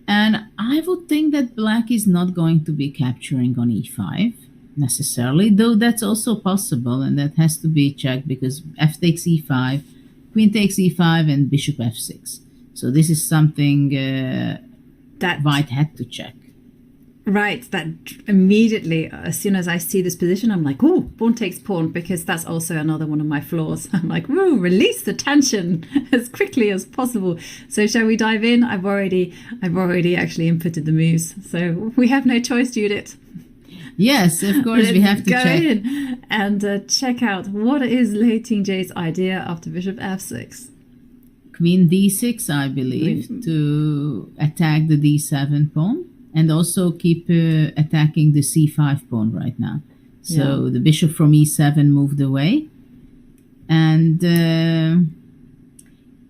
And I would think that black is not going to be capturing on e5 necessarily, though that's also possible, and that has to be checked because f takes e5, queen takes e5, and bishop f6. So this is something that white had to check. Right, that immediately, as soon as I see this position, I'm like, oh, pawn takes pawn, because that's also another one of my flaws. I'm like, oh, release the tension as quickly as possible. So shall we dive in? I've already actually inputted the moves, so we have no choice, Judith. Yes, of course, we have to go check. in and check out what is Lei Tingjie's idea after bishop f6. Queen d6, I believe, to attack the d7 pawn. And also keep attacking the c5 pawn right now. So the bishop from e7 moved away. And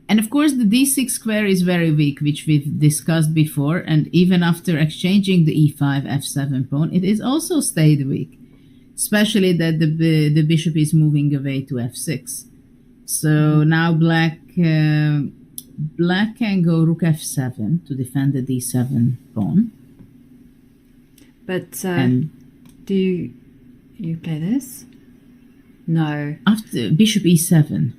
of course the d6 square is very weak, which we've discussed before. And even after exchanging the e5, f7 pawn, it is also stayed weak. Especially that the bishop is moving away to f6. So now black can go rook f7 to defend the d7 pawn. But do you play this? No. After bishop e7.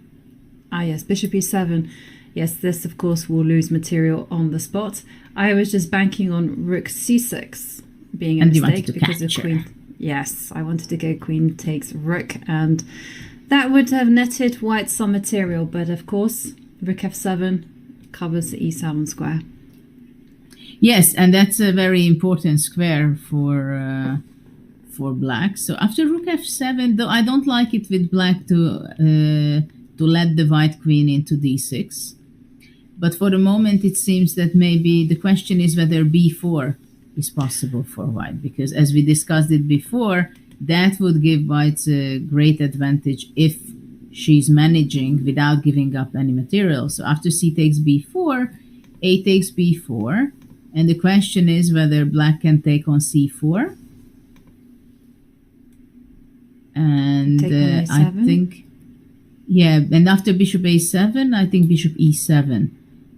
Ah, yes, bishop e7. Yes, this, of course, will lose material on the spot. I was just banking on rook c6 being a mistake because of queen. Yes, I wanted to go queen takes rook, and that would have netted white some material. But, of course, rook f7 covers the e7 square. Yes, and that's a very important square for black. So after rook f7, though I don't like it with black to let the white queen into d6. But for the moment, it seems that maybe the question is whether b4 is possible for white, because as we discussed it before, that would give white a great advantage if she's managing without giving up any material. So after c takes b4, a takes b4. And the question is whether black can take on c4. And I think, and after bishop a7, I think bishop e7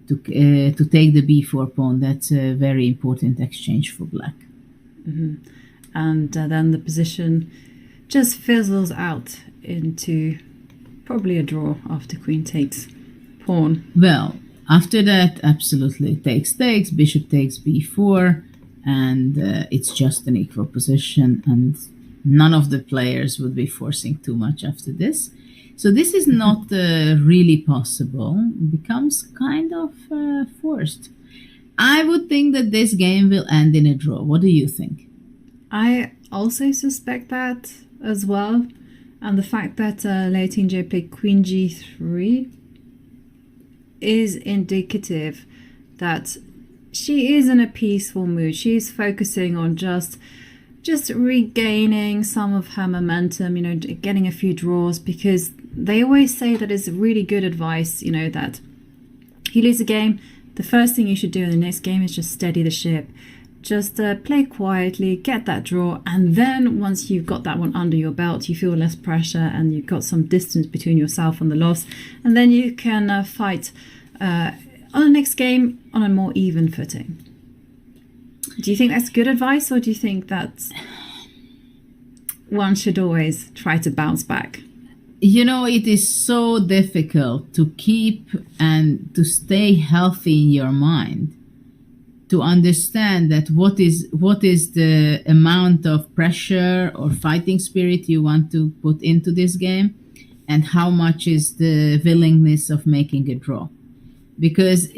to take the b4 pawn. That's a very important exchange for black. Mm-hmm. And then the position just fizzles out into probably a draw after queen takes pawn. Well, after that, absolutely takes, bishop takes b4, and it's just an equal position, and none of the players would be forcing too much after this. So this is not really possible. It becomes kind of forced. I would think that this game will end in a draw. What do you think? I also suspect that as well. And the fact that Lei Tingjie played queen g3 is indicative that she is in a peaceful mood. She's focusing on just regaining some of her momentum, you know, getting a few draws, because they always say that it's really good advice, you know, that you lose a game, the first thing you should do in the next game is just steady the ship. Just play quietly, get that draw, and then once you've got that one under your belt, you feel less pressure and you've got some distance between yourself and the loss, and then you can fight on the next game on a more even footing. Do you think that's good advice, or do you think that one should always try to bounce back? You know, it is so difficult to keep and to stay healthy in your mind, to understand that what is the amount of pressure or fighting spirit you want to put into this game, and how much is the willingness of making a draw. Because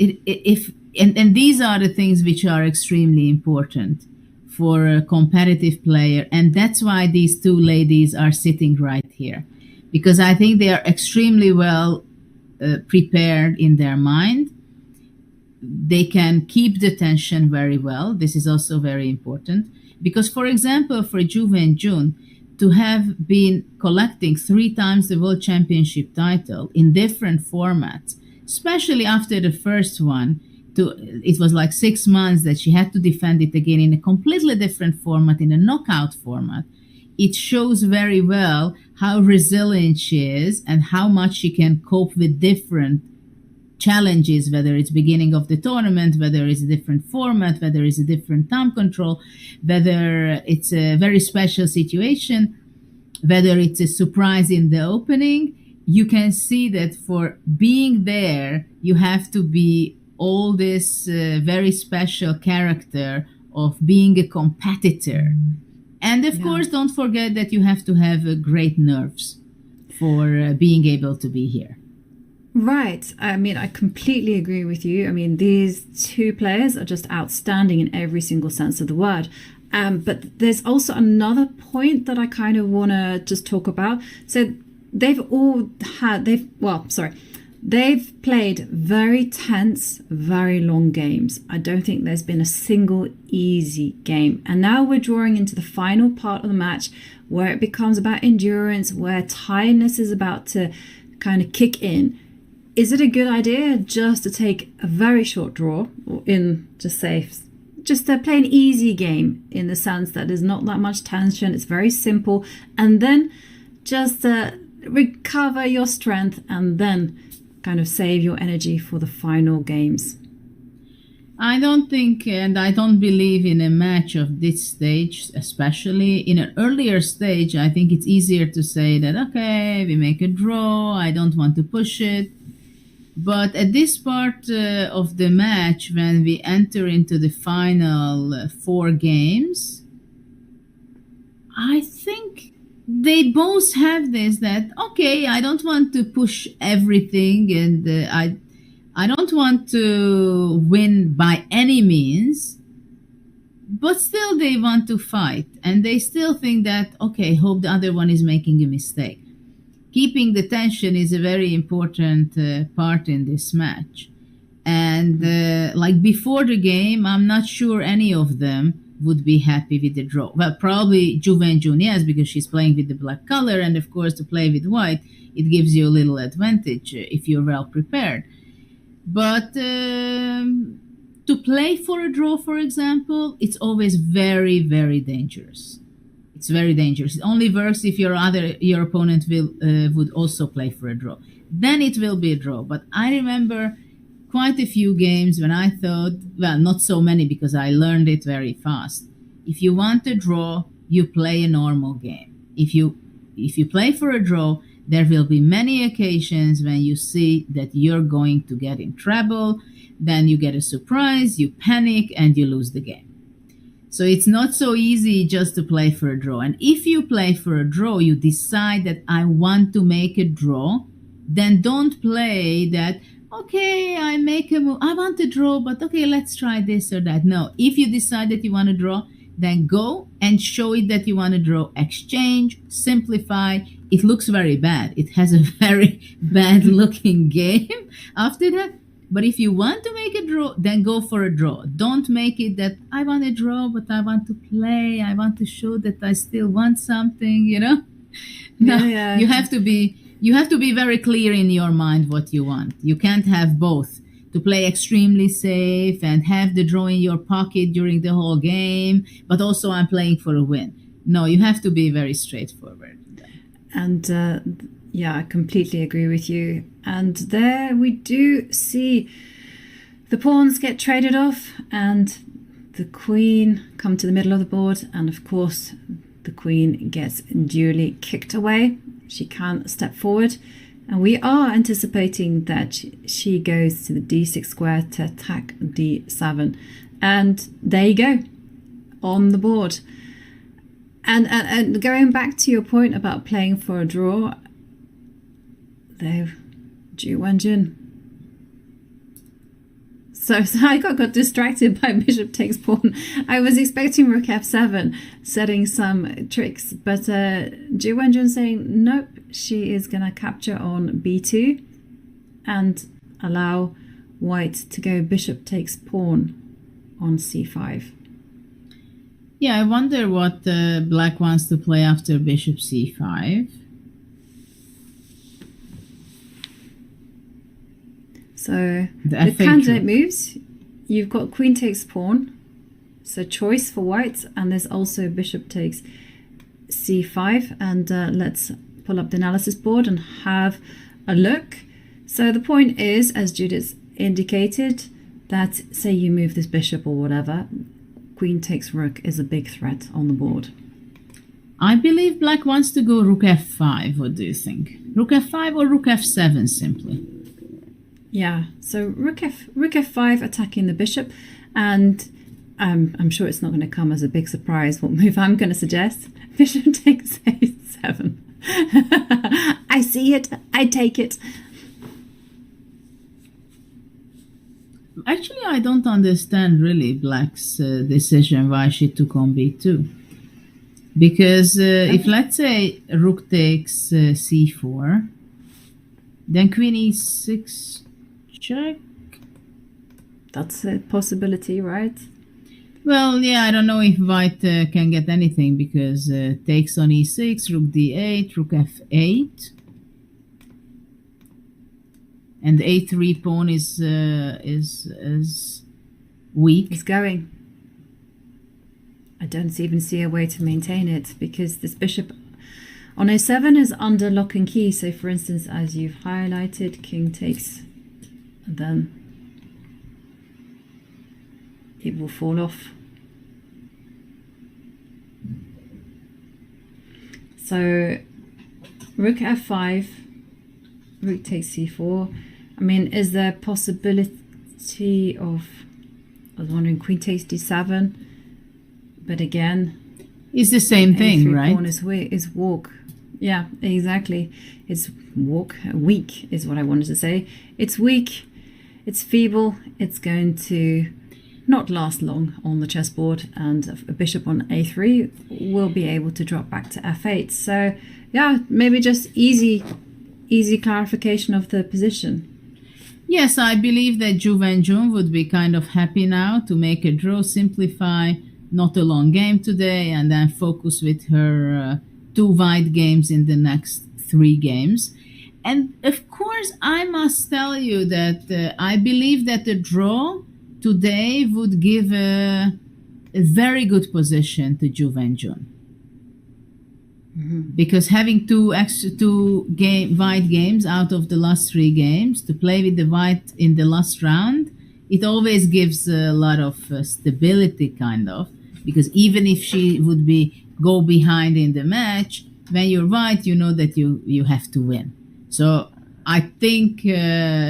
and these are the things which are extremely important for a competitive player, and that's why these two ladies are sitting right here, because I think they are extremely well prepared in their mind. They can keep the tension very well. This is also very important because, for example, for Ju Wenjun to have been collecting 3 times the World Championship title in different formats, especially after the first one, it was like 6 months that she had to defend it again in a completely different format, in a knockout format. It shows very well how resilient she is and how much she can cope with different challenges, whether it's beginning of the tournament, whether it's a different format, whether it's a different time control, whether it's a very special situation, whether it's a surprise in the opening. You can see that for being there, you have to be all this very special character of being a competitor. And of course, don't forget that you have to have great nerves for being able to be here. Right. I mean, I completely agree with you. I mean, these two players are just outstanding in every single sense of the word. But there's also another point that I kind of want to just talk about. So they've played very tense, very long games. I don't think there's been a single easy game. And now we're drawing into the final part of the match where it becomes about endurance, where tiredness is about to kind of kick in. Is it a good idea just to take a very short draw, or just to play an easy game in the sense that there's not that much tension, it's very simple, and then just recover your strength and then kind of save your energy for the final games? I don't think, and I don't believe in a match of this stage, especially in an earlier stage. I think it's easier to say that, okay, we make a draw, I don't want to push it. But at this part of the match, when we enter into the final 4 games, I think they both have this, that, okay, I don't want to push everything, and I don't want to win by any means, but still they want to fight, and they still think that, okay, hope the other one is making a mistake. Keeping the tension is a very important part in this match. And like before the game, I'm not sure any of them would be happy with the draw. Well, probably Ju Wenjun, yes, because she's playing with the black color, and of course to play with white, it gives you a little advantage if you're well prepared. But to play for a draw, for example, it's always very, very dangerous. It's very dangerous. It only works if your opponent would also play for a draw. Then it will be a draw. But I remember quite a few games when I thought, well, not so many because I learned it very fast. If you want a draw, you play a normal game. If you play for a draw, there will be many occasions when you see that you're going to get in trouble. Then you get a surprise, you panic, and you lose the game. So it's not so easy just to play for a draw. And if you play for a draw, you decide that I want to make a draw, then don't play that, okay, I make a move, I want to draw, but okay, let's try this or that. No, if you decide that you want to draw, then go and show it that you want to draw. Exchange, simplify. It looks very bad. It has a very bad looking game after that. But if you want to make a draw, then go for a draw. Don't make it that I want to draw, but I want to play. I want to show that I still want something, No, Yeah. you have to be very clear in your mind what you want. You can't have both. To play extremely safe and have the draw in your pocket during the whole game, but also I'm playing for a win. No, you have to be very straightforward. And I completely agree with you. And there we do see the pawns get traded off and the queen come to the middle of the board. And of course, the queen gets duly kicked away. She can't step forward. And we are anticipating that she goes to the d6 square to attack d7. And there you go, on the board. And going back to your point about playing for a draw, there, Ju Wenjun. So I got distracted by bishop takes pawn. I was expecting rook f7, setting some tricks, but Ju Wenjun saying nope, she is going to capture on b2 and allow white to go bishop takes pawn on c5. Yeah, I wonder what black wants to play after bishop c5. So the candidate moves. You've got queen takes pawn. So choice for white, and there's also bishop takes c5. And let's pull up the analysis board and have a look. So the point is, as Judith indicated, that say you move this bishop or whatever, queen takes rook is a big threat on the board. I believe black wants to go rook f5. What do you think? Rook f5 or rook f7 simply? Yeah, so rook f5 attacking the bishop, and I'm sure it's not going to come as a big surprise what move I'm going to suggest. Bishop takes a7. I see it. I take it. Actually, I don't understand really Black's decision why she took on b2. Because if, let's say, rook takes c4, then queen e6 check. That's a possibility, right? Well, yeah, I don't know if white can get anything, because takes on e6, rook d8, rook f8. And the a3 pawn is weak. It's going. I don't even see a way to maintain it, because this bishop on a7 is under lock and key. So for instance, as you've highlighted, king takes, and then it will fall off. So rook f5, rook takes c4. I mean, is there possibility of, I was wondering, queen takes d7, but again, it's the same thing, right? Pawn is walk. Yeah, exactly. It's weak is what I wanted to say. It's weak, it's feeble, it's going to not last long on the chessboard, and a bishop on a3 will be able to drop back to f8. So yeah, maybe just easy clarification of the position. Yes, I believe that Ju Wenjun would be kind of happy now to make a draw, simplify, not a long game today, and then focus with her 2 wide games in the next 3 games. And of course, I must tell you that I believe that the draw today would give a very good position to Ju Wenjun. Because having 2 wide games out of the last 3 games to play with the white in the last round, it always gives a lot of stability, kind of. Because even if she would go behind in the match, when you're white, you know that you have to win. So I think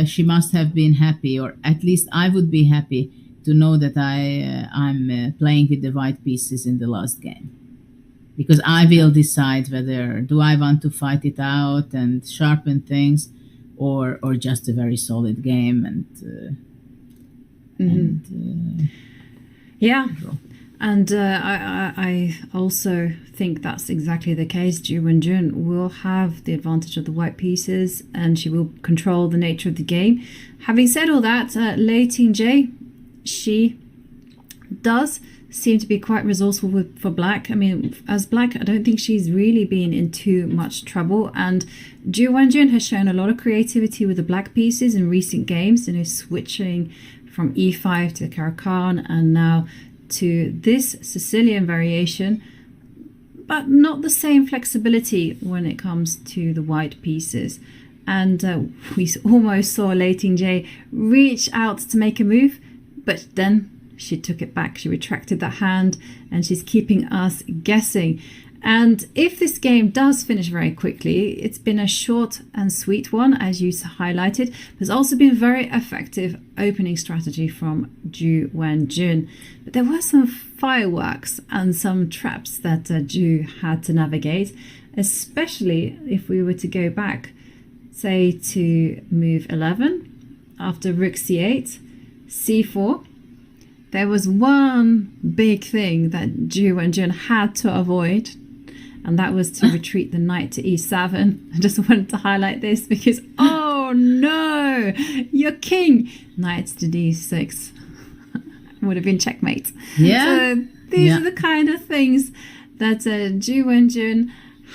she must have been happy, or at least I would be happy to know that I'm playing with the white pieces in the last game. Because I will decide whether do I want to fight it out and sharpen things, or just a very solid game yeah. draw. And I also think that's exactly the case. Ju Wenjun will have the advantage of the white pieces, and she will control the nature of the game. Having said all that, Lei Tingjie, she does seem to be quite resourceful for Black. I mean, as Black, I don't think she's really been in too much trouble. And Ju Wenjun has shown a lot of creativity with the Black pieces in recent games, switching from e5 to Caro-Kann, and now to this Sicilian variation, but not the same flexibility when it comes to the white pieces. And we almost saw Lei Tingjie reach out to make a move, but then she took it back. She retracted that hand, and she's keeping us guessing. And if this game does finish very quickly, it's been a short and sweet one, as you highlighted. There's also been very effective opening strategy from Ju Wenjun. But there were some fireworks and some traps that Ju had to navigate, especially if we were to go back, say, to move 11, after rook c8, c4. There was one big thing that Ju Wenjun had to avoid, and that was to retreat the knight to e7. I just wanted to highlight this because, oh no, your king! Knight to d6. Would have been checkmate. Yeah. So these are the kind of things that Ju Wenjun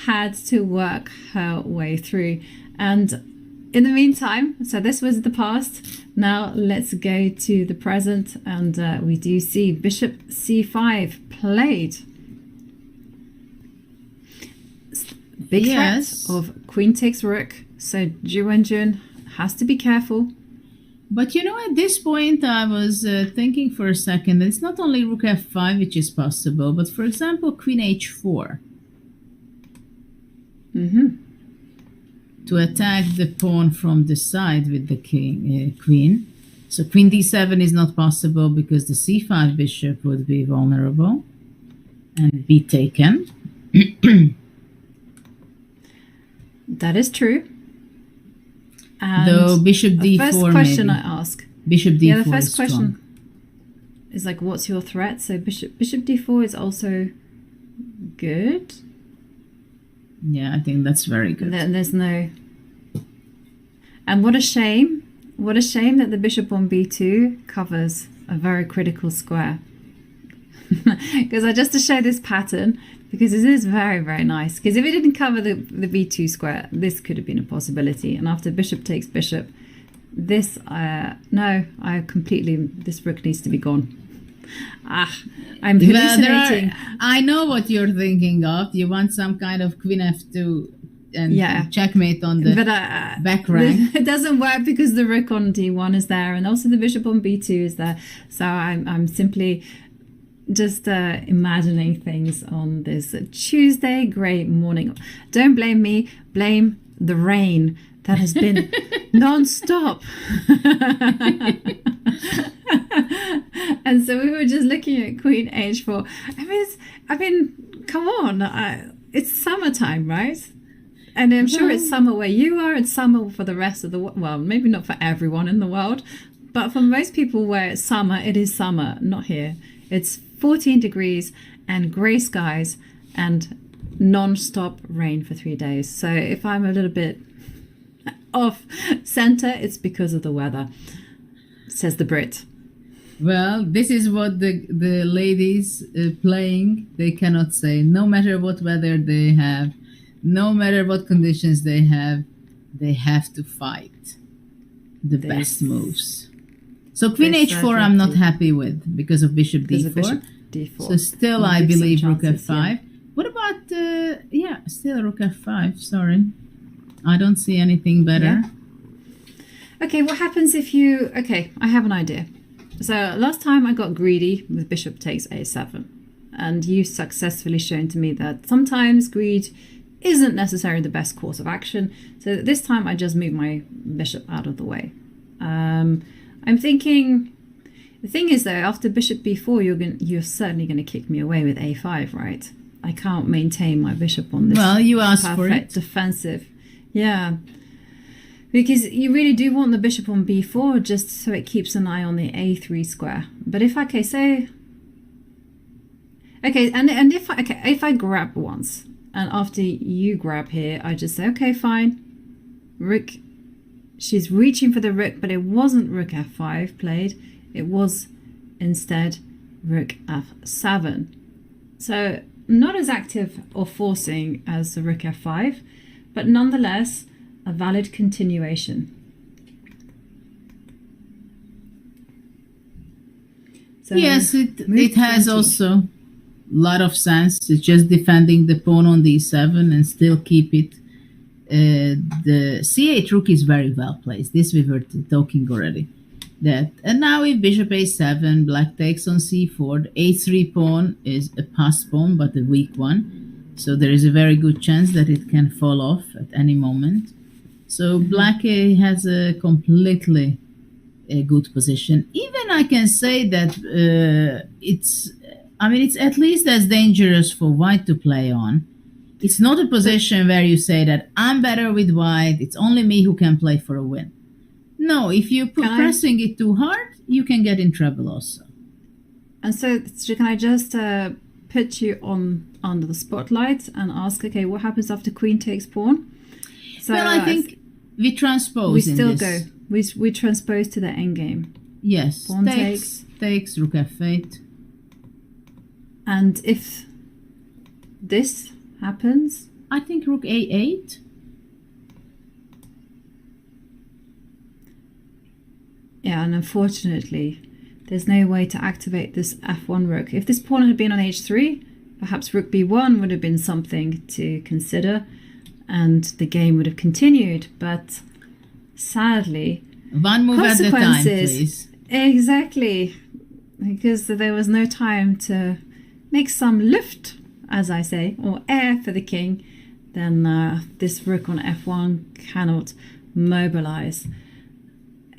had to work her way through. And in the meantime, so this was the past. Now let's go to the present, and we do see bishop c5 played. Big threat of queen takes rook, so Ju Wenjun has to be careful. But at this point I was thinking for a second that it's not only rook f5 which is possible, but for example queen h4. To attack the pawn from the side with the queen. So queen d7 is not possible because the c5 bishop would be vulnerable and be taken. That is true. And Though bishop d4 the first question maybe. I ask. Bishop d4 Yeah, the first is question strong. is like, what's your threat? So bishop d4 is also good. Yeah, I think that's very good. Then there's no. And what a shame! What a shame that the bishop on b2 covers a very critical square. Because I just to show this pattern, because it is very, very nice. Because if it didn't cover the b2 square, this could have been a possibility. And after bishop takes bishop, this no, I completely, this rook needs to be gone. I'm hallucinating. I know what you're thinking of. You want some kind of queen f2 and checkmate on the back rank. It doesn't work because the rook on d1 is there, and also the bishop on b2 is there. So I'm simply just imagining things on this Tuesday great morning. Don't blame me, blame the rain that has been non-stop. And so we were just looking at queen h4. I mean, come on, it's summertime, right? And I'm sure it's summer where you are, it's summer for the rest of the world. Well, maybe not for everyone in the world, but for most people where it's summer, it is summer, not here. It's 14 degrees and grey skies and non-stop rain for 3 days. So if I'm a little bit off center, it's because of the weather, says the Brit. Well, this is what the ladies playing, they cannot say. No matter what weather they have, no matter what conditions they have to fight the best moves. So queen h4 I'm not happy with because of bishop d4. So still I believe rook f5. Yeah. What about, still rook f5, sorry. I don't see anything better. Yeah. Okay, what happens if you... Okay, I have an idea. So last time I got greedy with bishop takes a7. And you successfully shown to me that sometimes greed isn't necessarily the best course of action. So this time I just move my bishop out of the way. I'm thinking... The thing is though, after bishop b4, you're certainly going to kick me away with a5, right? I can't maintain my bishop on this. Well, you asked for it. Defensive. Yeah. Because you really do want the bishop on b4 just so it keeps an eye on the a3 square. But if if I grab once and after you grab here, I just say, okay, fine. Rook, she's reaching for the rook, but it wasn't rook f5 played. It was instead rook f7. So not as active or forcing as the rook f5, but nonetheless a valid continuation. So yes, it has also a lot of sense. It's just defending the pawn on d7 and still keep it. The c8 rook is very well placed. This we were talking already. And now if bishop a7, black takes on c4, the a3 pawn is a passed pawn, but a weak one. So there is a very good chance that it can fall off at any moment. So black has a completely good position. Even I can say that it's at least as dangerous for white to play on. It's not a position where you say that I'm better with white, it's only me who can play for a win. No, if you put pressing it too hard, you can get in trouble also. And so can I just put you under the spotlight and ask, okay, what happens after queen takes pawn? So well, I think we transpose. We still go. We transpose to the endgame. Yes. Pawn takes, rook f8. And if this happens, I think rook a8. Yeah, and unfortunately, there's no way to activate this f1 rook. If this pawn had been on h3, perhaps rook b1 would have been something to consider, and the game would have continued. But sadly, one move at a time, please. Exactly, because there was no time to make some lift, as I say, or air for the king. Then this rook on f1 cannot mobilize.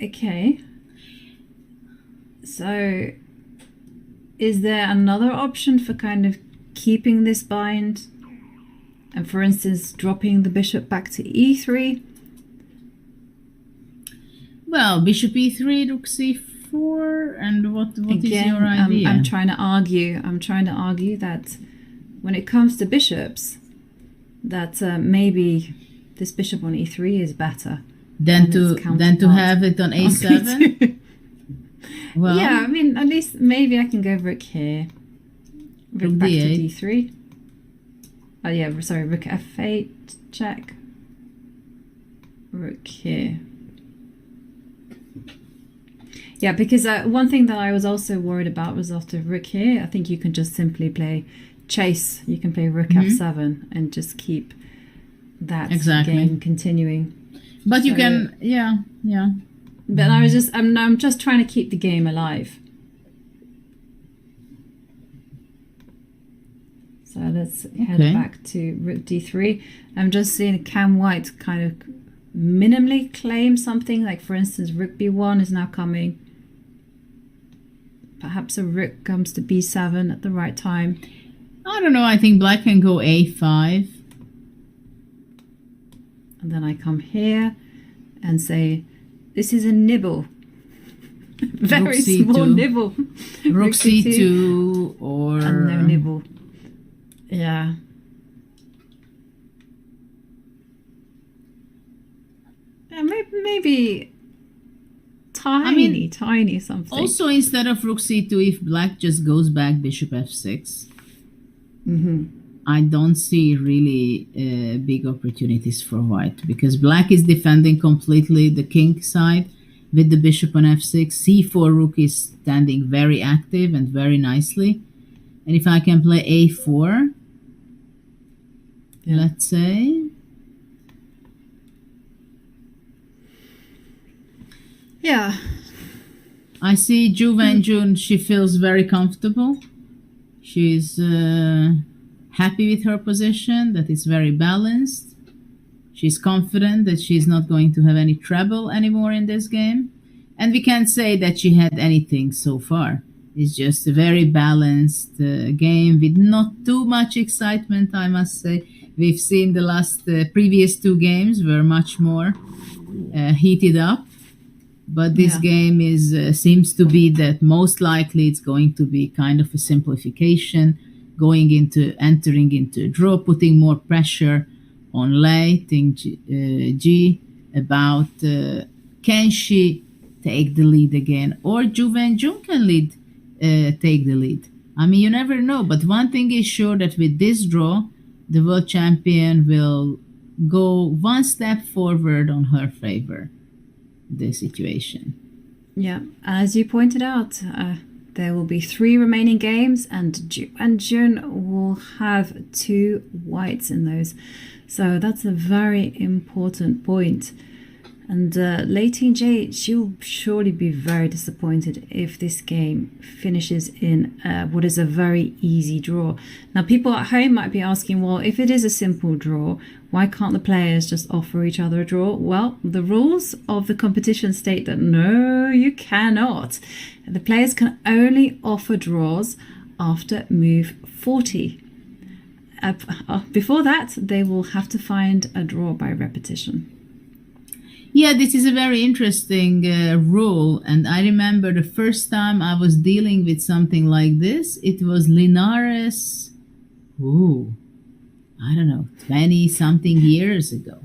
Okay. So is there another option for kind of keeping this bind? And for instance, dropping the bishop back to e3? Well, bishop e3, rook c4, and what Again, is your idea? I'm trying to argue that when it comes to bishops, that maybe this bishop on e3 is better than to have it on a7. Well, yeah, I mean, at least maybe I can go rook here, rook back to d3. Oh yeah, sorry, rook f8 check, rook here. Yeah, because one thing that I was also worried about was after rook here, I think you can just simply play chase. You can play rook f7 and just keep that game continuing. But you can, yeah. But I'm just trying to keep the game alive. So let's head back to rook d3. I'm just seeing can white kind of minimally claim something, like for instance rook b1 is now coming. Perhaps a rook comes to b7 at the right time. I don't know, I think black can go a5. And then I come here and say, this is a nibble. Very small nibble. Rook c2 or... And no nibble. Yeah. Maybe tiny something. Also, instead of rook c2, if black just goes back bishop f6, I don't see really big opportunities for white, because black is defending completely the king side with the bishop on f6. c4 rook is standing very active and very nicely. And if I can play a4, let's say... Yeah. I see Ju Wenjun, she feels very comfortable. She's happy with her position, that it's very balanced. She's confident that she's not going to have any trouble anymore in this game. And we can't say that she had anything so far. It's just a very balanced game with not too much excitement, I must say. We've seen the last previous two games were much more heated up. But this game is seems to be that most likely it's going to be kind of a simplification, entering into a draw, putting more pressure on Lei Tingjie about can she take the lead again, or Ju Wenjun can take the lead. I mean, you never know. But one thing is sure, that with this draw, the world champion will go one step forward on her favor. The situation. Yeah, as you pointed out, there will be 3 remaining games, and Ju Wenjun will have 2 whites in those. So that's a very important point. And Lei Tingjie, she'll surely be very disappointed if this game finishes in what is a very easy draw. Now, people at home might be asking, well, if it is a simple draw, why can't the players just offer each other a draw? Well, the rules of the competition state that no, you cannot. The players can only offer draws after move 40. Before that, they will have to find a draw by repetition. Yeah, this is a very interesting rule. And I remember the first time I was dealing with something like this, it was Linares, I don't know, 20-something years ago.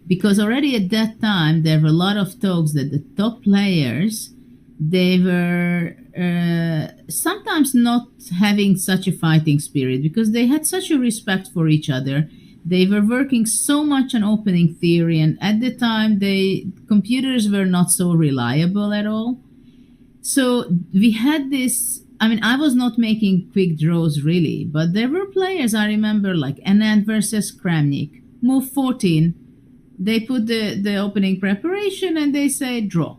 Because already at that time, there were a lot of talks that the top players, they were sometimes not having such a fighting spirit, because they had such a respect for each other. They were working so much on opening theory, and at the time, computers were not so reliable at all. So we had this, I mean, I was not making quick draws really, but there were players, I remember, like Anand versus Kramnik, move 14. They put the opening preparation and they say draw.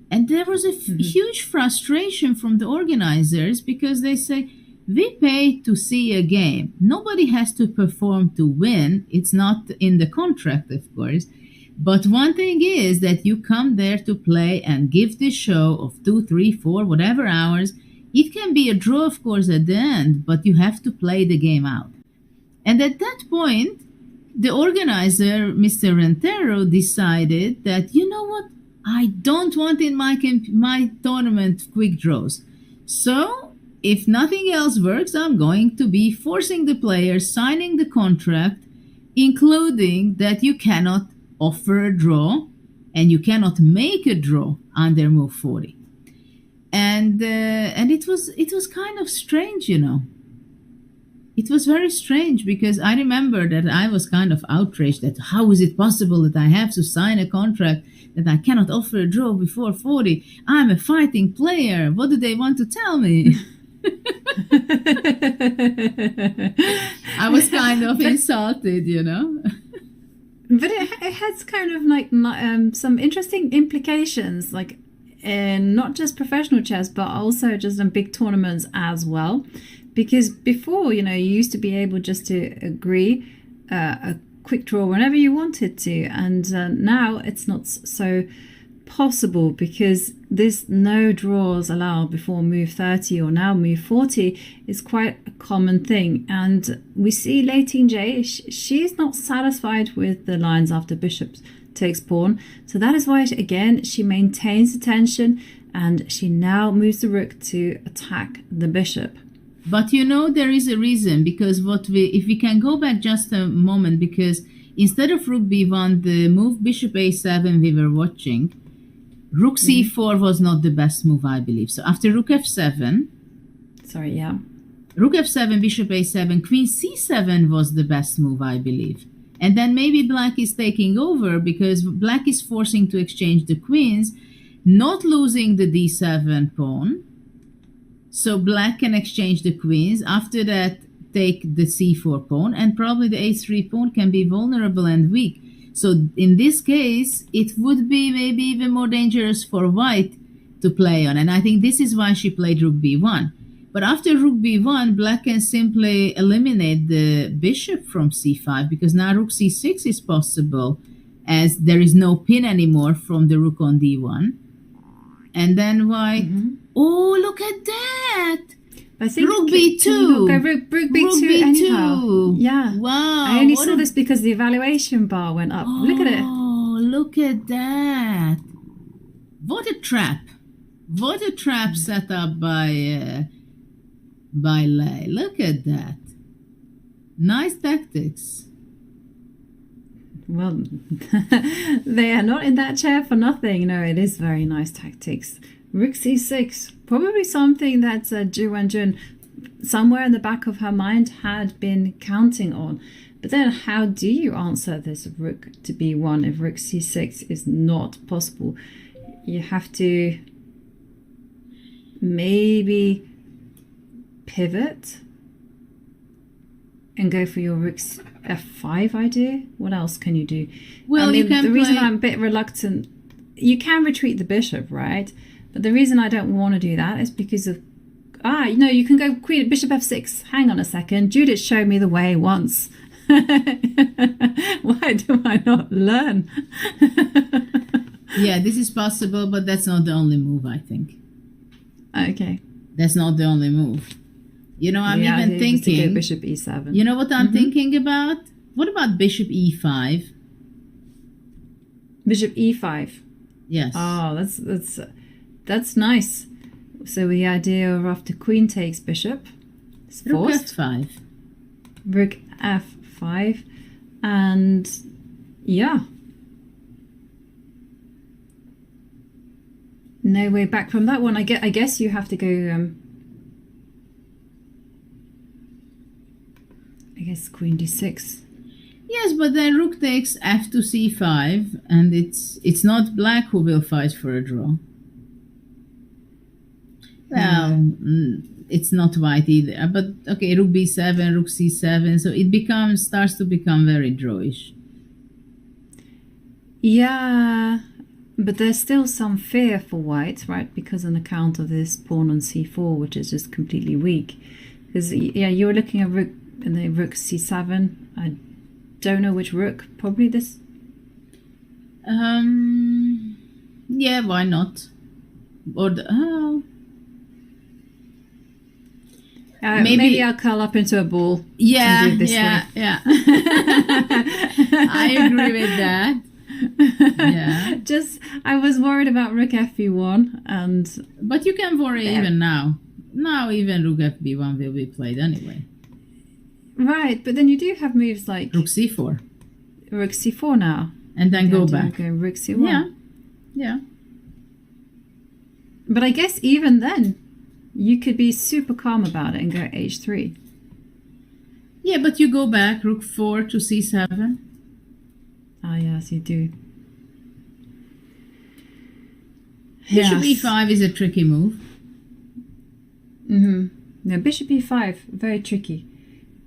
And there was a huge frustration from the organizers, because they say, we pay to see a game. Nobody has to perform to win. It's not in the contract, of course. But one thing is that you come there to play and give this show of 2, 3, 4, whatever hours. It can be a draw, of course, at the end, but you have to play the game out. And at that point, the organizer, Mr. Rentero, decided that, you know what, I don't want in my tournament quick draws. So if nothing else works, I'm going to be forcing the players signing the contract, including that you cannot offer a draw and you cannot make a draw under move 40. And it was kind of strange, you know. It was very strange because I remember that I was kind of outraged that how is it possible that I have to sign a contract that I cannot offer a draw before 40? I'm a fighting player. What do they want to tell me? I was kind of insulted, you know. But it has kind of like some interesting implications, like in not just professional chess, but also just in big tournaments as well. Because before, you know, you used to be able just to agree a quick draw whenever you wanted to. And now it's not so possible because there's no draws allowed before move 30 or now move 40 is quite a common thing. And we see Lei Tingjie, she's not satisfied with the lines after bishop takes pawn. So that is why, again, she maintains the tension and she now moves the rook to attack the bishop. But you know, there is a reason, because if we can go back just a moment, because instead of rook b1, the move bishop a7 we were watching, rook c4 was not the best move, I believe. So after rook f7, rook f7, bishop a7, queen c7 was the best move, I believe. And then maybe black is taking over because black is forcing to exchange the queens, not losing the d7 pawn. So black can exchange the queens. After that, take the c4 pawn, and probably the a3 pawn can be vulnerable and weak. So in this case, it would be maybe even more dangerous for white to play on. And I think this is why she played rook b1. But after rook b1, black can simply eliminate the bishop from c5, because now rook c6 is possible, as there is no pin anymore from the rook on d1. And then white, oh, look at that! I think rook b2. Rook b2 anyhow. Yeah. Wow. I only saw this because the evaluation bar went up. Oh, look at it. Oh, look at that. What a trap. What a trap set up by Lei. Look at that. Nice tactics. Well, they are not in that chair for nothing. No, it is very nice tactics. Rook c6, probably something that Ju Wenjun, somewhere in the back of her mind, had been counting on. But then how do you answer this rook to b1 if rook c6 is not possible? You have to maybe pivot and go for your rook f5 idea. What else can you do? Well, the reason I'm a bit reluctant, you can retreat the bishop, right? But the reason I don't want to do that is because of you can go queen bishop f6. Hang on a second, Judith showed me the way once. Why do I not learn? Yeah, this is possible, but that's not the only move, I think. Okay, that's not the only move. You know, I'm even thinking bishop e7. You know what I'm thinking about? What about bishop e5? Bishop e5. Yes. Oh, that's nice. So the idea of after queen takes bishop, it's rook forced. f5. Rook f5, and yeah, no way back from that one. I guess you have to go. I guess queen d6. Yes, but then rook takes f to c5, and it's not black who will fight for a draw. Well, it's not white either. But okay, rook b7, rook c7, so it starts to become very drawish. Yeah, but there's still some fear for white, right? Because on account of this pawn on c4, which is just completely weak. Because you were looking at rook and the rook c7. I don't know which rook. Probably this. Yeah, why not? Or maybe I'll curl up into a ball. yeah, and do it this yeah, way. yeah. I agree with that. Yeah, Just, I was worried about rook fb1, and but you can worry Yeah. even now. Now even rook fb1 will be played anyway. right, but then you do have moves like Rook c4, rook c4 now. and then go back. Go rook c1. Yeah, yeah. But I guess even then, you could be super calm about it and go h3. Yeah, but you go back, rook 4 to c7. Ah, yes, you do. Bishop Yes. e5 is a tricky move. Mm-hmm. No, bishop e5, very tricky.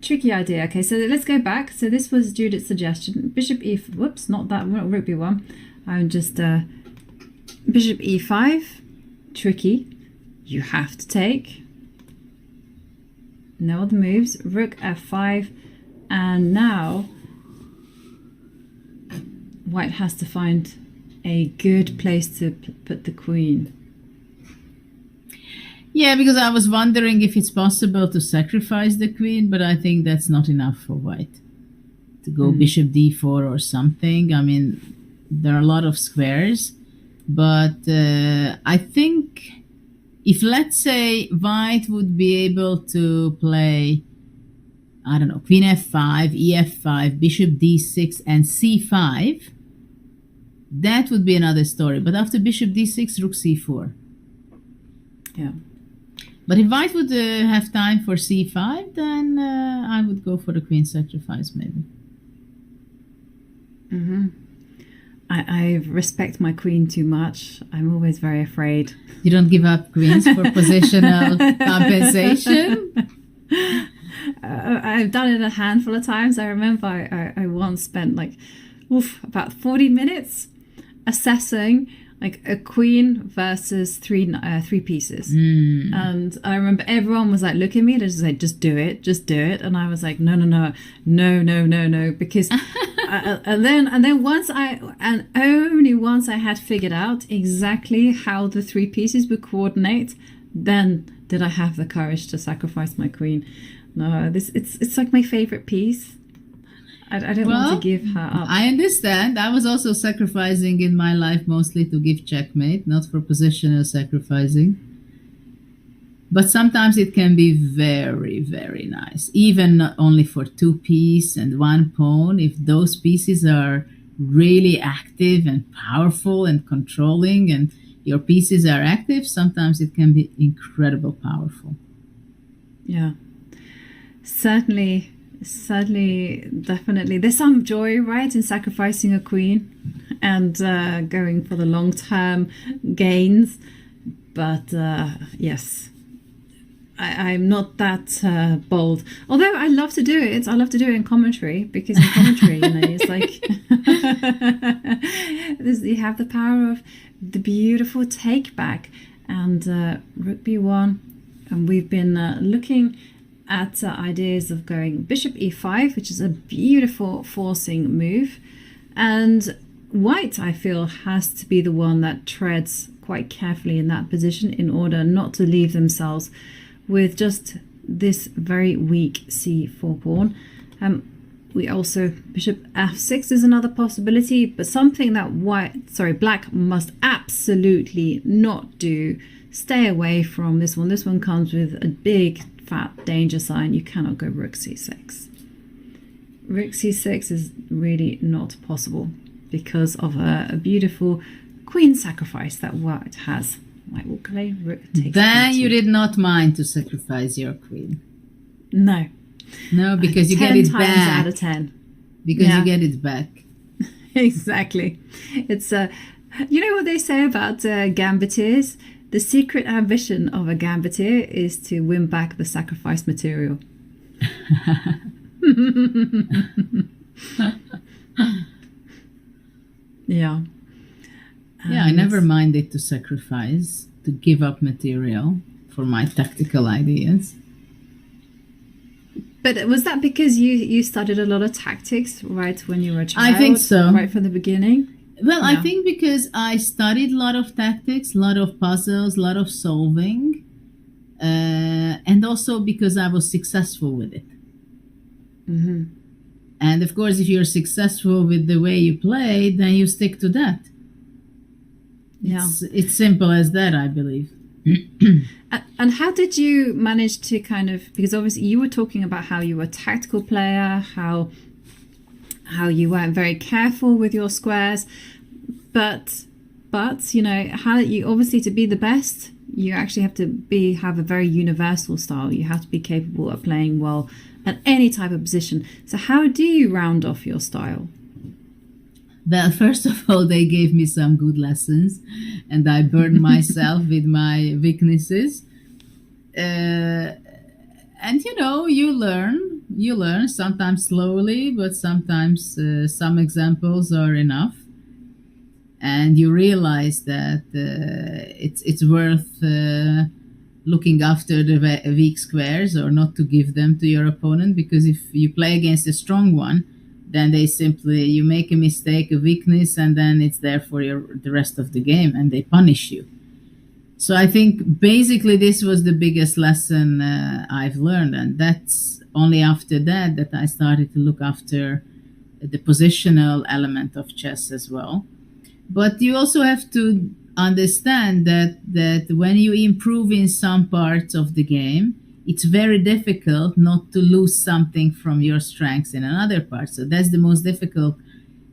Tricky idea. Okay, so let's go back. So this was Judith's suggestion. Bishop e... Whoops, not that one. Rook b1. I'm just... Bishop e5. Tricky. You have to take. No other moves. Rook f5. And now... White has to find a good place to put the queen. Yeah, because I was wondering if it's possible to sacrifice the queen, but I think that's not enough for white. To go bishop d4 or something. I mean, there are a lot of squares, but I think if, let's say, white would be able to play, I don't know, queen f5, ef5, bishop d6, and c5, that would be another story. But after bishop d6, rook c4. Yeah. But if white would have time for c5, then I would go for the queen sacrifice, maybe. Mm-hmm. I respect my queen too much. I'm always very afraid. You don't give up queens for positional compensation? I've done it a handful of times. I remember I once spent about 40 minutes assessing like a queen versus three pieces. And I remember everyone was like, look at me, they just like, just do it. And I was like, no, because and then only once I had figured out exactly how the three pieces would coordinate, then did I have the courage to sacrifice my queen. No, it's like my favorite piece. I don't want to give her up. I understand. I was also sacrificing in my life mostly to give checkmate, not for positional sacrificing. But sometimes it can be very, very nice. Even not only for two pieces and one pawn, if those pieces are really active and powerful and controlling and your pieces are active, sometimes it can be incredibly powerful. Yeah. Certainly, definitely. There's some joy, right, in sacrificing a queen and going for the long-term gains. But yes, I'm not that bold. Although I love to do it. I love to do it in commentary, because in commentary, it's like you have the power of the beautiful take back and rook b1. And we've been looking at ideas of going bishop e5, which is a beautiful forcing move. And white, I feel, has to be the one that treads quite carefully in that position in order not to leave themselves with just this very weak c4 pawn. We also, bishop f6 is another possibility, but something that black must absolutely not do. Stay away from this one. This one comes with a big fat danger sign. You cannot go rook c6. Rook c6 is really not possible because of a beautiful queen sacrifice that white has. White will play rook takes. Then you did not mind to sacrifice your queen. No, because you get it 10 back. times out of 10. Because you get it back. Exactly. It's you know what they say about gambitiers? The secret ambition of a gambitier is to win back the sacrifice material. Yeah. Yeah, I never minded to sacrifice, to give up material for my tactical ideas. But was that because you studied a lot of tactics right when you were a child? I think so. Right from the beginning? Well, I Yeah. think because I studied a lot of tactics, a lot of puzzles, a lot of solving, and also because I was successful with it. Hmm. And of course, if you're successful with the way you play, then you stick to that. Yeah. It's simple as that, I believe. And how did you manage to kind of, because obviously you were talking about how you were a tactical player, how you weren't very careful with your squares, but you know, how you obviously, to be the best, you actually have to have a very universal style. You have to be capable of playing well at any type of position. So how do you round off your style? Well, first of all, they gave me some good lessons, and I burned myself with my weaknesses. And you know, you learn sometimes slowly, but sometimes some examples are enough, and you realize that it's worth looking after the weak squares, or not to give them to your opponent, because if you play against a strong one, then you make a mistake, a weakness, and then it's there for the rest of the game, and they punish you. So I think basically this was the biggest lesson I've learned, and that's only after that I started to look after the positional element of chess as well. But you also have to understand that when you improve in some parts of the game, it's very difficult not to lose something from your strengths in another part. So that's the most difficult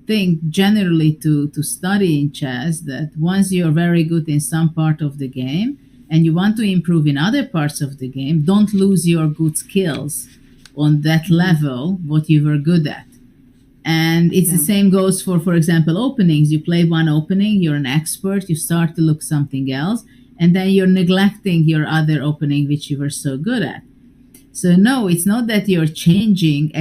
thing generally to study in chess, that once you're very good in some part of the game and you want to improve in other parts of the game, don't lose your good skills on that level, what you were good at. And it's the same goes for example, openings. You play one opening, you're an expert, you start to look something else, and then you're neglecting your other opening, which you were so good at. So no, it's not that you're exchanging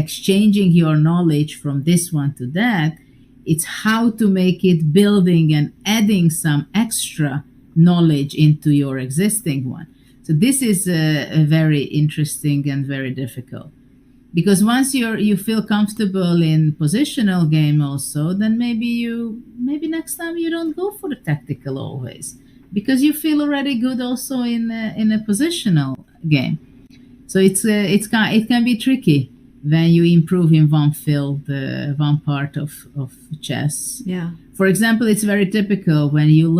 your knowledge from this one to that. It's how to make it building and adding some extra knowledge into your existing one. So this is a very interesting and very difficult. Because once you feel comfortable in positional game also, then maybe next time you don't go for the tactical always, because you feel already good also in a positional game. So it can be tricky when you improve in one field, one part of chess. Yeah. For example, it's very typical when you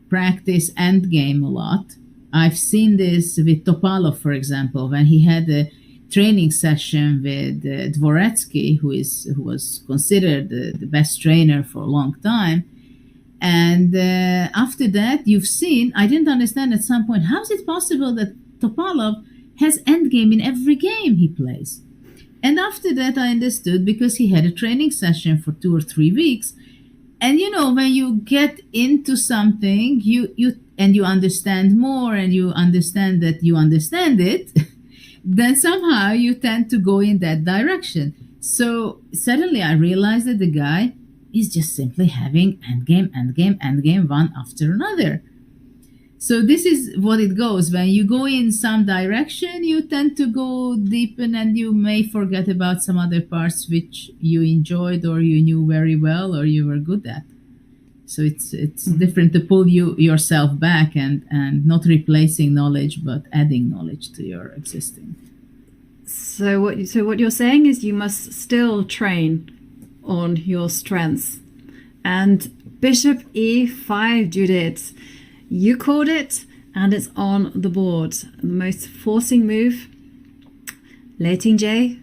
practice endgame a lot. I've seen this with Topalov, for example, when he had a training session with Dvoretsky, who was considered the best trainer for a long time. And after that, you've seen, I didn't understand at some point, how is it possible that Topalov has endgame in every game he plays? And after that, I understood, because he had a training session for 2 or 3 weeks. And you know, when you get into something, you understand more, and you understand that you understand it, then somehow you tend to go in that direction. So suddenly I realized that the guy is just simply having endgame, one after another. So this is what it goes. When you go in some direction, you tend to go deepen, and you may forget about some other parts which you enjoyed, or you knew very well, or you were good at. So it's different to pull yourself back and not replacing knowledge, but adding knowledge to your existing. So what you're saying is you must still train on your strengths. And Bishop E5, Judith, you called it, and it's on the board. The most forcing move, Lei Tingjie.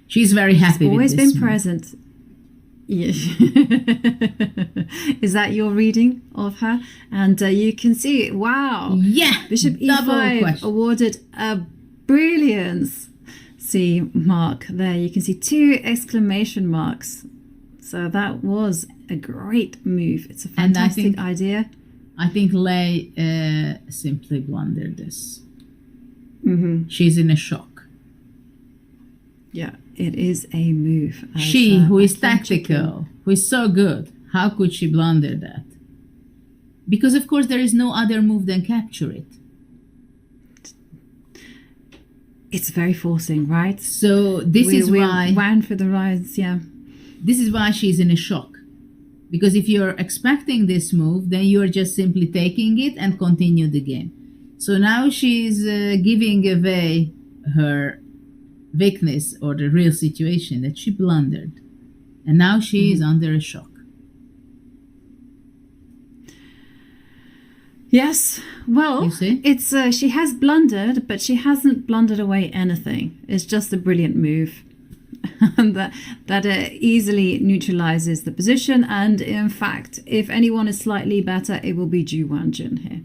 She's very happy. Always with this been move. present. Yeah. Is that your reading of her? And you can see, wow. Yeah. Bishop E5 awarded a brilliance. See mark there. You can see 2 exclamation marks. So that was a great move. It's a fantastic idea. I think Lei simply blundered this. Mm-hmm. She's in a shock. Yeah, it is a move. She, who is tactical, who is so good, how could she blunder that? Because, of course, there is no other move than capture it. It's very forcing, right? So this is why... We ran for the rides, yeah. This is why she's in a shock. Because if you're expecting this move, then you're just simply taking it and continue the game. So now she's giving away her weakness or the real situation that she blundered. And now she is under a shock. Yes, well, You see? it's she has blundered, but she hasn't blundered away anything. It's just a brilliant move. that easily neutralizes the position, and in fact, if anyone is slightly better, it will be Ju Wenjun here,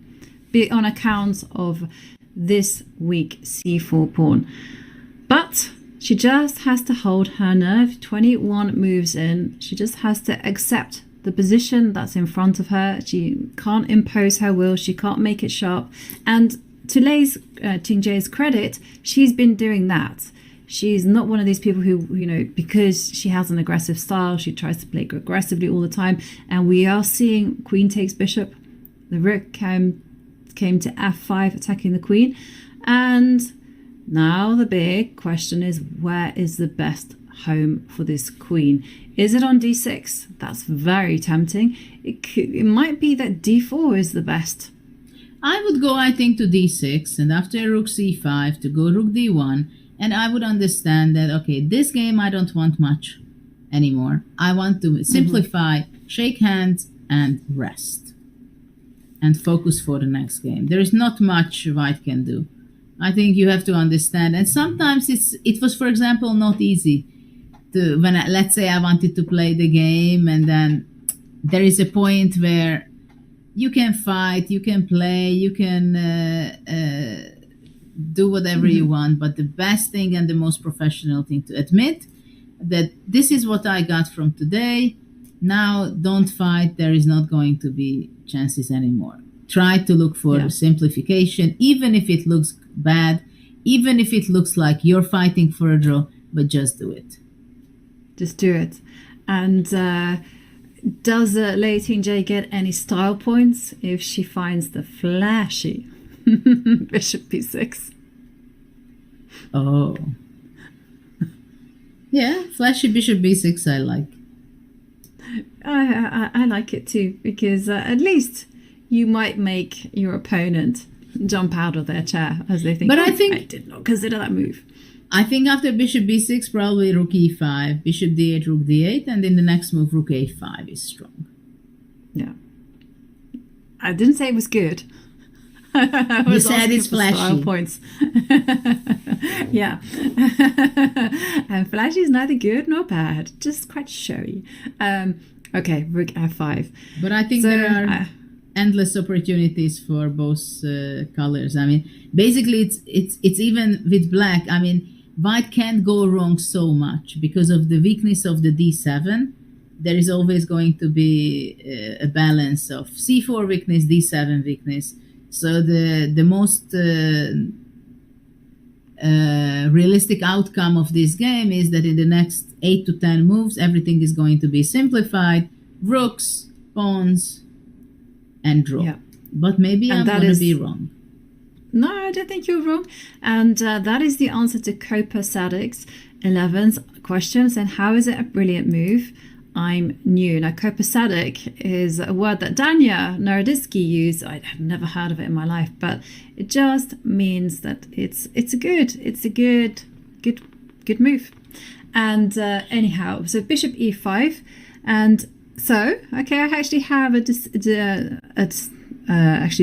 be on account of this weak c4 pawn. But she just has to hold her nerve. 21 moves in, she just has to accept the position that's in front of her. She can't impose her will, she can't make it sharp, and to Lei Tingjie's credit, she's been doing that. She's not one of these people who, because she has an aggressive style, she tries to play aggressively all the time. And we are seeing queen takes bishop. The rook came to f5, attacking the queen. And now the big question is, where is the best home for this queen? Is it on d6? That's very tempting. It might be that d4 is the best. I would go, I think, to d6, and after rook c5 to go rook d1. And I would understand that, okay, this game I don't want much anymore. I want to simplify, shake hands, and rest. And focus for the next game. There is not much white can do. I think you have to understand. And sometimes it was, for example, not easy. Let's say I wanted to play the game, and then there is a point where you can fight, you can play, you can... do whatever you want, but the best thing and the most professional thing to admit that this is what I got from today. Now don't fight. There is not going to be chances anymore. Try to look for simplification, even if it looks bad, even if it looks like you're fighting for a draw, but just do it. Just do it. And does Lei Tingjie get any style points if she finds the flashy bishop b6? Oh. Yeah, flashy bishop b6 I like. I like it too, because at least you might make your opponent jump out of their chair as they think, but I did not consider that move. I think after bishop b6, probably rook e5, bishop d8, rook d8, and in the next move, rook a5 is strong. Yeah. I didn't say it was good. You said it's flashy. Style points. Yeah. And flashy is neither good nor bad, just quite showy. Okay, rook f5. But I think there are endless opportunities for both colors. I mean, basically, it's even with black. I mean, white can't go wrong so much because of the weakness of the d7. There is always going to be a balance of c4 weakness, d7 weakness. So the most realistic outcome of this game is that in the next 8 to 10 moves, everything is going to be simplified. Rooks, pawns, and draw. Yeah. But maybe I'm going to be wrong. No, I don't think you're wrong. And that is the answer to Copa Sadik's 11th questions. And how is it a brilliant move? I'm new. Now, copacetic is a word that Dania Naroditsky used. I have never heard of it in my life, but it just means that it's a good move. And anyhow, so bishop e5, and so okay, I actually have a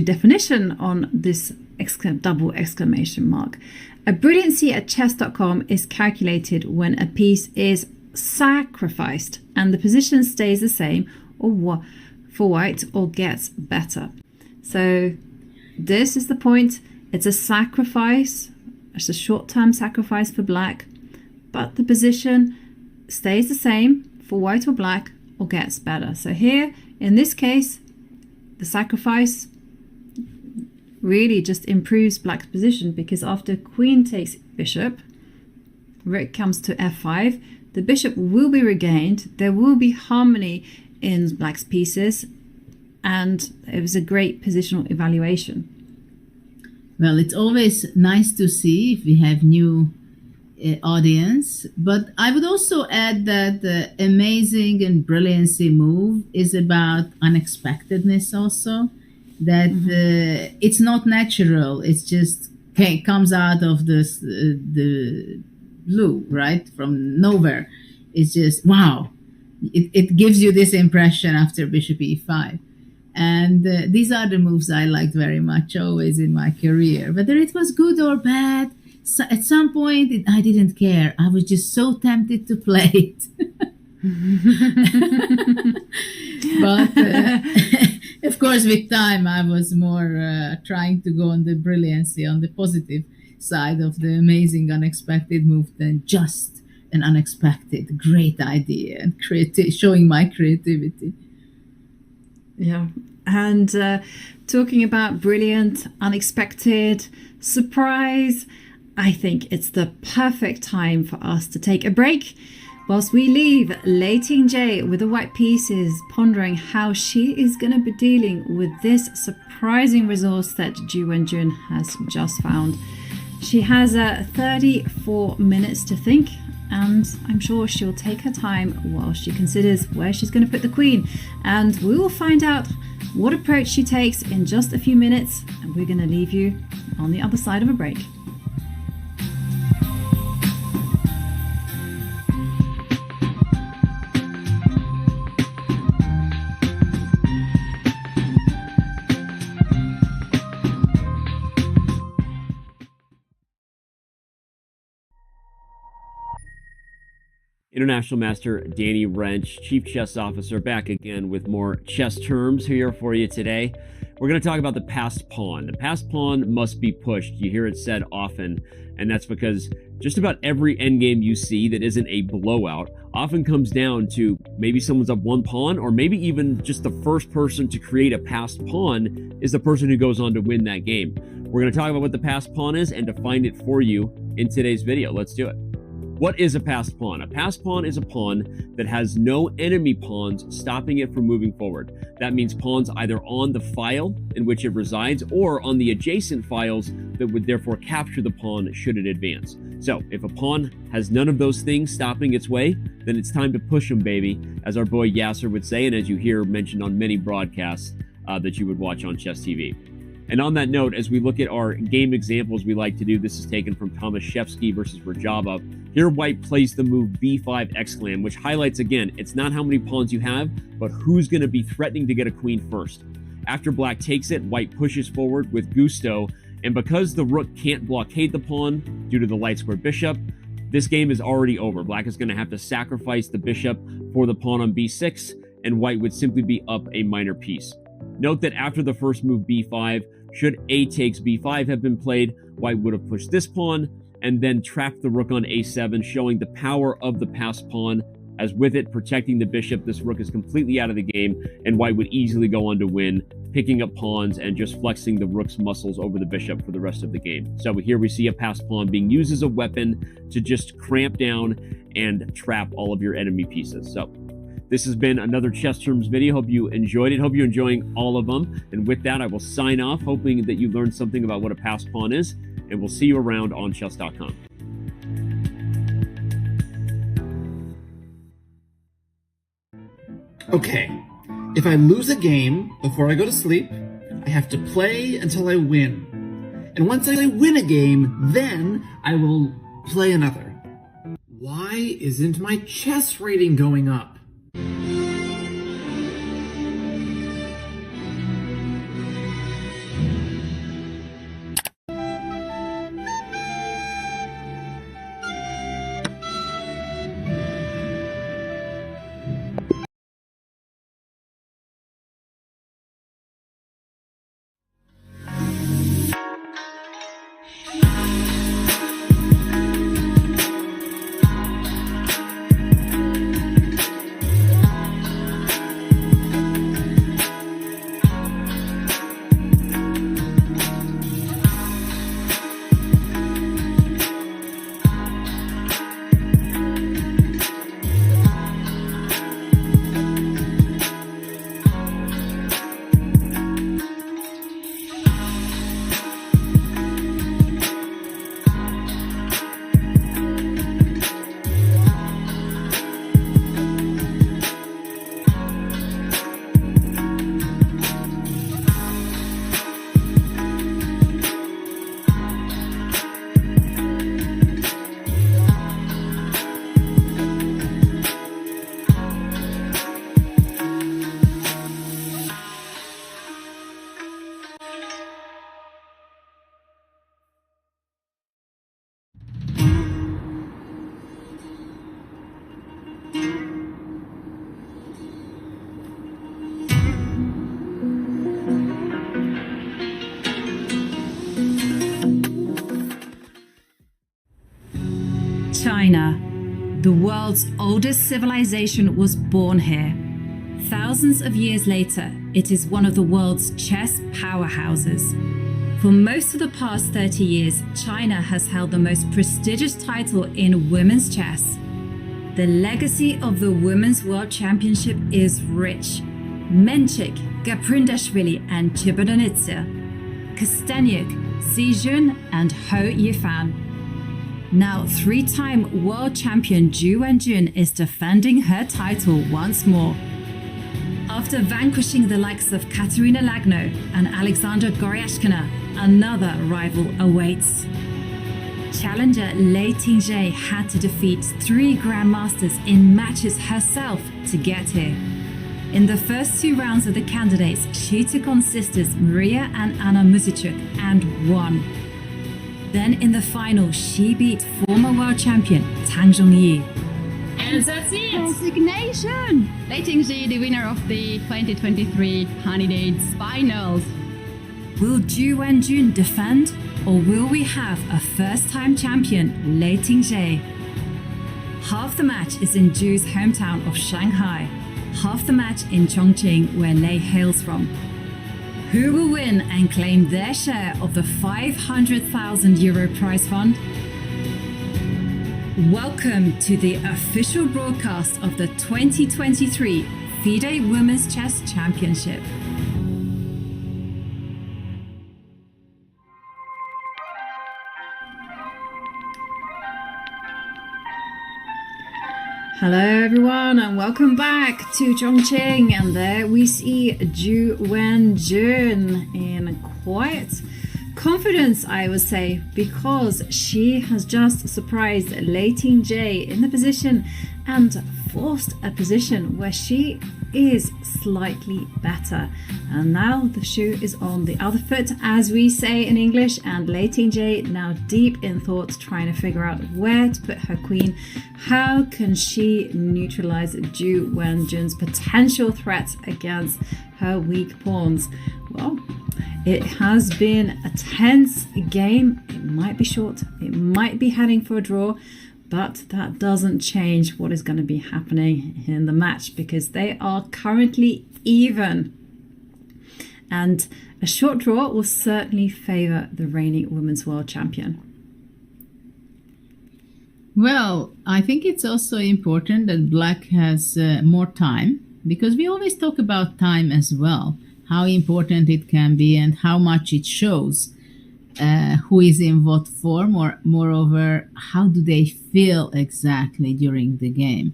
definition on this double exclamation mark. A brilliancy at chess.com is calculated when a piece is sacrificed and the position stays the same or for white or gets better. So this is the point. It's a sacrifice. It's a short-term sacrifice for black, but the position stays the same for white or black or gets better. So here in this case, the sacrifice really just improves black's position, because after queen takes bishop, rook comes to f5, the bishop will be regained, there will be harmony in black's pieces, and it was a great positional evaluation. Well, it's always nice to see if we have new audience. But I would also add that the amazing and brilliancy move is about unexpectedness also. That it's not natural. It's just comes out of the blue, right? From nowhere. It's just, wow. It gives you this impression after bishop e5. And these are the moves I liked very much always in my career. Whether it was good or bad, so at some point I didn't care. I was just so tempted to play it. But of course, with time, I was more trying to go on the brilliancy, on the positive side of the amazing unexpected move than just an unexpected great idea and showing my creativity. Yeah. And talking about brilliant, unexpected, surprise, I think it's the perfect time for us to take a break whilst we leave Lei Tingjie with the white pieces, pondering how she is going to be dealing with this surprising resource that Ju Wenjun has just found. She has 34 minutes to think, and I'm sure she'll take her time while she considers where she's going to put the queen. And we will find out what approach she takes in just a few minutes, and we're going to leave you on the other side of a break. International Master Danny Wrench, Chief Chess Officer, back again with more chess terms here for you today. We're going to talk about the passed pawn. The passed pawn must be pushed. You hear it said often, and that's because just about every endgame you see that isn't a blowout often comes down to maybe someone's up one pawn, or maybe even just the first person to create a passed pawn is the person who goes on to win that game. We're going to talk about what the passed pawn is and define it for you in today's video. Let's do it. What is a passed pawn? A passed pawn is a pawn that has no enemy pawns stopping it from moving forward. That means pawns either on the file in which it resides or on the adjacent files that would therefore capture the pawn should it advance. So if a pawn has none of those things stopping its way, then it's time to push him, baby, as our boy Yasser would say, and as you hear mentioned on many broadcasts that you would watch on Chess TV. And on that note, as we look at our game examples we like to do, this is taken from Tomaszewski versus Rajava. Here, white plays the move b5 exclam, which highlights again, it's not how many pawns you have, but who's going to be threatening to get a queen first. After black takes it, white pushes forward with gusto, and because the rook can't blockade the pawn due to the light square bishop, this game is already over. Black is going to have to sacrifice the bishop for the pawn on b6, and white would simply be up a minor piece. Note that after the first move b5, should a takes b5 have been played, white would have pushed this pawn and then trapped the rook on a7, showing the power of the passed pawn. As with it protecting the bishop, this rook is completely out of the game, and white would easily go on to win, picking up pawns and just flexing the rook's muscles over the bishop for the rest of the game. So here we see a passed pawn being used as a weapon to just cramp down and trap all of your enemy pieces. So this has been another Chess Terms video. Hope you enjoyed it. Hope you're enjoying all of them. And with that, I will sign off, hoping that you learned something about what a passed pawn is. And we'll see you around on chess.com. Okay, if I lose a game before I go to sleep, I have to play until I win. And once I win a game, then I will play another. Why isn't my chess rating going up? China. The world's oldest civilization was born here. Thousands of years later, it is one of the world's chess powerhouses. For most of the past 30 years, China has held the most prestigious title in women's chess. The legacy of the Women's World Championship is rich. Menchik, Gaprindashvili and Chibodonitsa, Kosteniuk, Xijun and Ho Yifan. Now, three-time world champion Ju Wenjun is defending her title once more. After vanquishing the likes of Katerina Lagno and Alexandra Goryashkina, another rival awaits. Challenger Lei Tingjie had to defeat 3 grandmasters in matches herself to get here. In the first 2 rounds of the candidates, she took on sisters Maria and Anna Muzichuk and won. Then in the final, she beat former world champion Tang Zhongyi. And that's it! Resignation! Lei Tingjie, the winner of the 2023 candidates finals. Will Ju Wenjun defend, or will we have a first-time champion, Lei Tingjie? Half the match is in Ju's hometown of Shanghai, half the match in Chongqing, where Lei hails from. Who will win and claim their share of the €500,000 prize fund? Welcome to the official broadcast of the 2023 FIDE Women's Chess Championship. Hello everyone and welcome back to Chongqing, and there we see Ju Wenjun in quiet confidence, I would say, because she has just surprised Lei Tingjie in the position and forced a position where she is slightly better. And now the shoe is on the other foot, as we say in English, and Lei Tingjie now deep in thought, trying to figure out where to put her queen. How can she neutralize Ju Wenjun's potential threat against her weak pawns? Well, it has been a tense game. It might be short, it might be heading for a draw, but that doesn't change what is going to be happening in the match, because they are currently even. And a short draw will certainly favor the reigning Women's World Champion. Well, I think it's also important that Black has more time, because we always talk about time as well, how important it can be and how much it shows who is in what form, or moreover, how do they feel exactly during the game.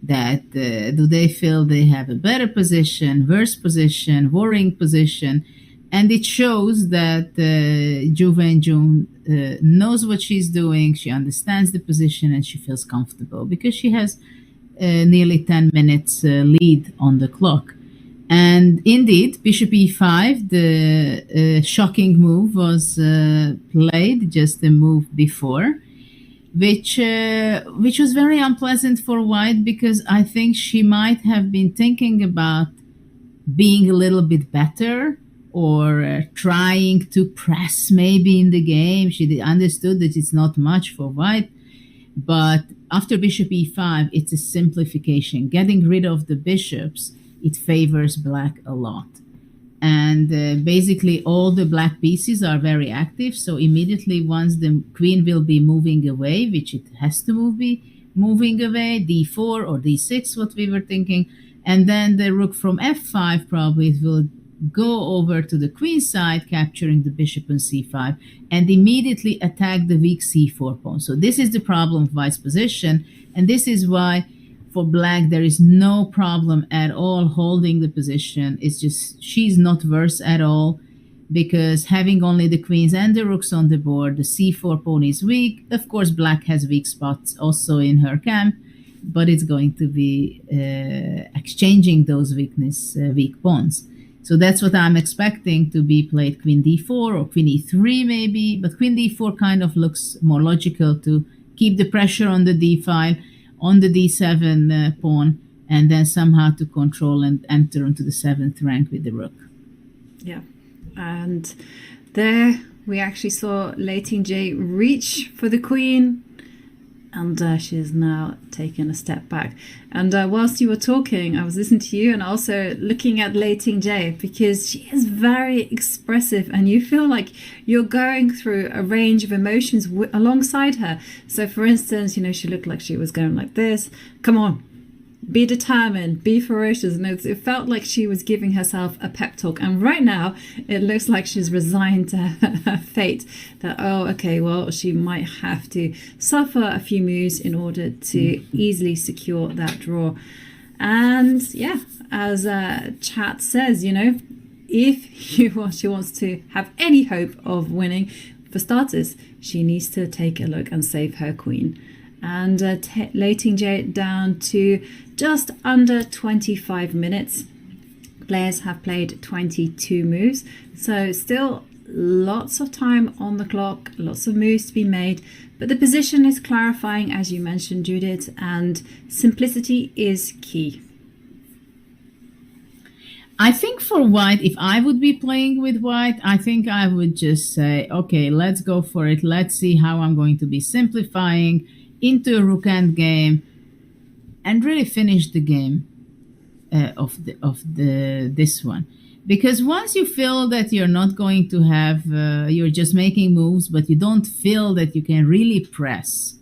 That do they feel they have a better position, worse position, worrying position, and it shows that Ju Wenjun knows what she's doing, she understands the position, and she feels comfortable because she has nearly 10 minutes lead on the clock. And indeed, Bishop e5, the shocking move was played just the move before, which was very unpleasant for White, because I think she might have been thinking about being a little bit better, or trying to press maybe in the game. She understood that it's not much for White, but after Bishop e5, it's a simplification. Getting rid of the bishops, it favors Black a lot. And basically all the Black pieces are very active, so immediately once the queen will be moving away, which it has to be moving away, d4 or d6, what we were thinking, and then the rook from f5 probably will go over to the queen side, capturing the bishop on c5, and immediately attack the weak c4 pawn. So this is the problem of White's position, and this is why for Black there is no problem at all holding the position. It's just she's not worse at all, because having only the queens and the rooks on the board, the c4 pawn is weak. Of course, Black has weak spots also in her camp, but it's going to be exchanging those weak pawns. So that's what I'm expecting to be played, queen d4 or queen e3 maybe, but queen d4 kind of looks more logical to keep the pressure on the d file, on the d7 pawn, and then somehow to control and enter into the 7th rank with the rook. Yeah, and there we actually saw Lei Tingjie reach for the queen, And she's now taken a step back. And whilst you were talking, I was listening to you and also looking at Lei Tingjie, because she is very expressive and you feel like you're going through a range of emotions alongside her. So for instance, you know, she looked like she was going like this. Come on, be determined, be ferocious. And it felt like she was giving herself a pep talk. And right now, it looks like she's resigned to her fate. That, oh, okay, well, she might have to suffer a few moves in order to easily secure that draw. And yeah, as chat says, you know, if she wants to have any hope of winning, for starters, she needs to take a look and save her queen. And Lei Tingjie down to just under 25 minutes. Players have played 22 moves, so still lots of time on the clock, lots of moves to be made, but the position is clarifying, as you mentioned, Judith, and simplicity is key. I think for white, if I would be playing with white, I think I would just say, okay, let's go for it. Let's see how I'm going to be simplifying into a rook endgame and really finish the game of this one. Because once you feel that you're not going to have, you're just making moves, but you don't feel that you can really press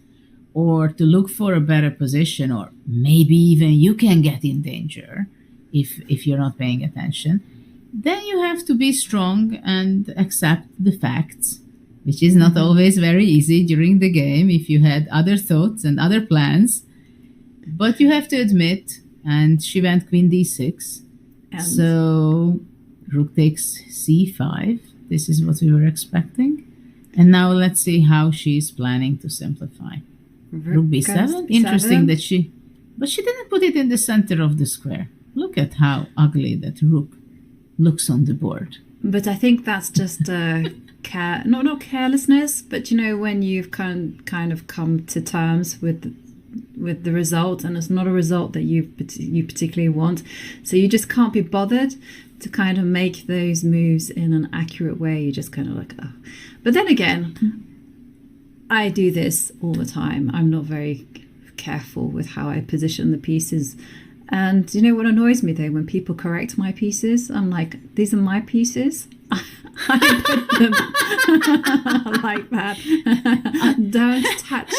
or to look for a better position, or maybe even you can get in danger if you're not paying attention, then you have to be strong and accept the facts, which is not always very easy during the game if you had other thoughts and other plans. But you have to admit, and she went queen d6. And so rook takes c5. This is what we were expecting. And now let's see how she's planning to simplify. Rook b7. Interesting that she didn't put it in the center of the square. Look at how ugly that rook looks on the board. But I think that's just not carelessness, but you know, when you've kind of come to terms with the result, and it's not a result that you particularly want, so you just can't be bothered to kind of make those moves in an accurate way. You just kind of like, oh. But then again, I do this all the time. I'm not very careful with how I position the pieces. And you know what annoys me though, when people correct my pieces, I'm like, these are my pieces. I put them like that. Don't touch.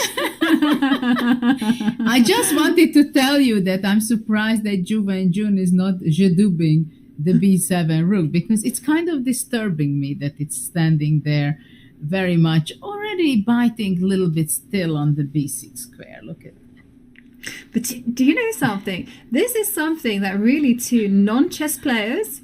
I just wanted to tell you that I'm surprised that Ju Wenjun is not jedubing the b7 rook, because it's kind of disturbing me that it's standing there very much, already biting a little bit still on the b6 square. Look at it. But do you know something? This is something that really, to non-chess players,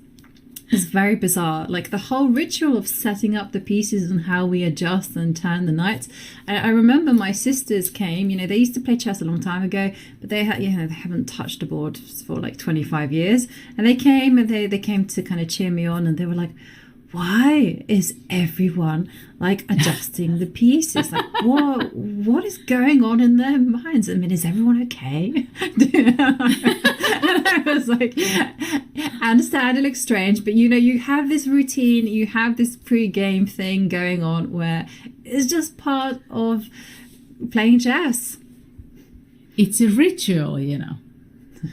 is very bizarre. Like the whole ritual of setting up the pieces and how we adjust and turn the knights. I remember my sisters came, you know, they used to play chess a long time ago, but they had, you know, they haven't touched a board for like 25 years. And they came and they came to kind of cheer me on, and they were like, why is everyone like adjusting the pieces? Like, what is going on in their minds? I mean, is everyone okay? And I was like, I understand it looks strange, but you know, you have this routine, you have this pre-game thing going on where it's just part of playing chess. It's a ritual, you know.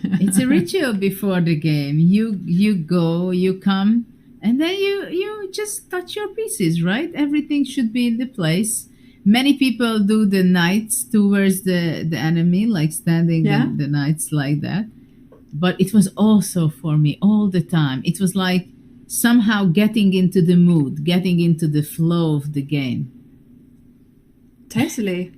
It's a ritual before the game. You go, you come, and then you just touch your pieces, right? Everything should be in the place. Many people do the knights towards the enemy, like standing the knights like that. But it was also for me all the time. It was like somehow getting into the mood, getting into the flow of the game. Totally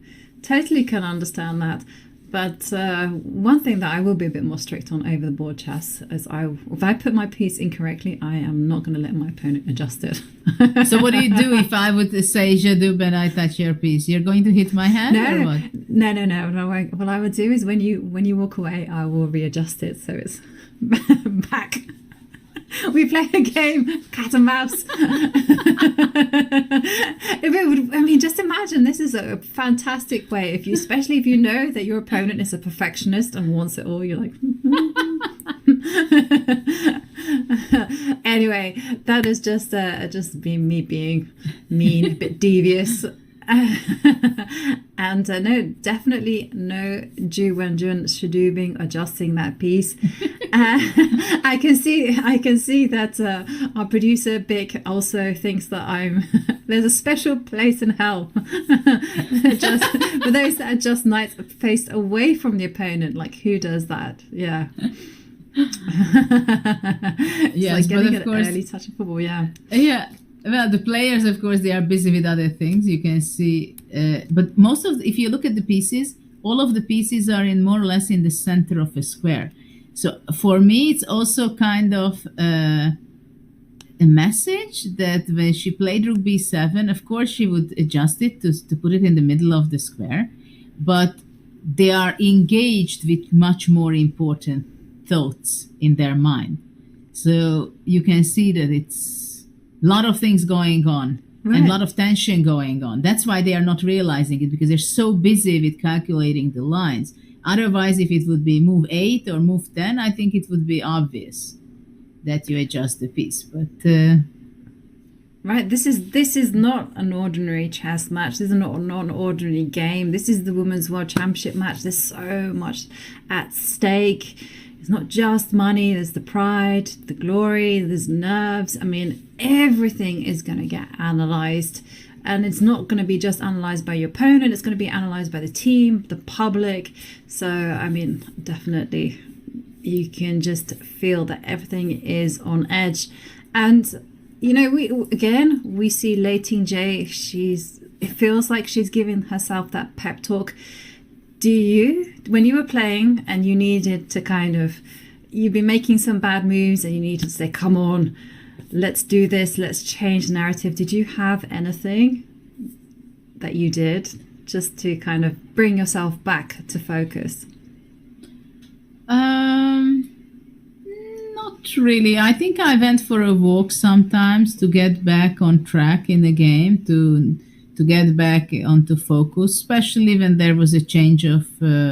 can understand that. But one thing that I will be a bit more strict on over the board chess is if I put my piece incorrectly, I am not going to let my opponent adjust it. So what do you do if I would say jedub and I touch your piece? You're going to hit my hand or what? No. What I would do is when you walk away, I will readjust it so it's back. We play a game, cat and mouse. Just imagine, this is a fantastic way, especially if you know that your opponent is a perfectionist and wants it all. You're like, anyway, that is just me being mean, a bit devious. And no, definitely no Ju Wenjun Shadubing adjusting that piece. I can see that our producer Bick also thinks that there's a special place in hell for those that adjust knights faced away from the opponent. Like, who does that? Yeah. Yes, like getting but of course, an early touch of football. Yeah. Yeah. Well, the players, of course, they are busy with other things. You can see, but if you look at the pieces, all of the pieces are in more or less in the center of a square. So for me, it's also kind of a message that when she played Rook B7, of course, she would adjust it to put it in the middle of the square, but they are engaged with much more important thoughts in their mind. So you can see that it's a lot of things going on, right, and a lot of tension going on. That's why they are not realizing it, because they're so busy with calculating the lines. Otherwise, if it would be move 8 or move 10, I think it would be obvious that you adjust the piece. But right, this is not an ordinary chess match. This is not an ordinary game. This is the Women's World Championship match. There's so much at stake. It's not just money, there's the pride, the glory, there's nerves. I mean, everything is going to get analyzed. And it's not going to be just analyzed by your opponent, it's going to be analyzed by the team, the public. So, I mean, definitely, you can just feel that everything is on edge. And, you know, we see Lei Tingjie, it feels like she's giving herself that pep talk. Do you, when you were playing and you needed to you've been making some bad moves and you need to say, come on, let's do this, let's change the narrative. Did you have anything that you did just to kind of bring yourself back to focus? Not really. I think I went for a walk sometimes to get back on track in the game, to get back onto focus, especially when there was a change of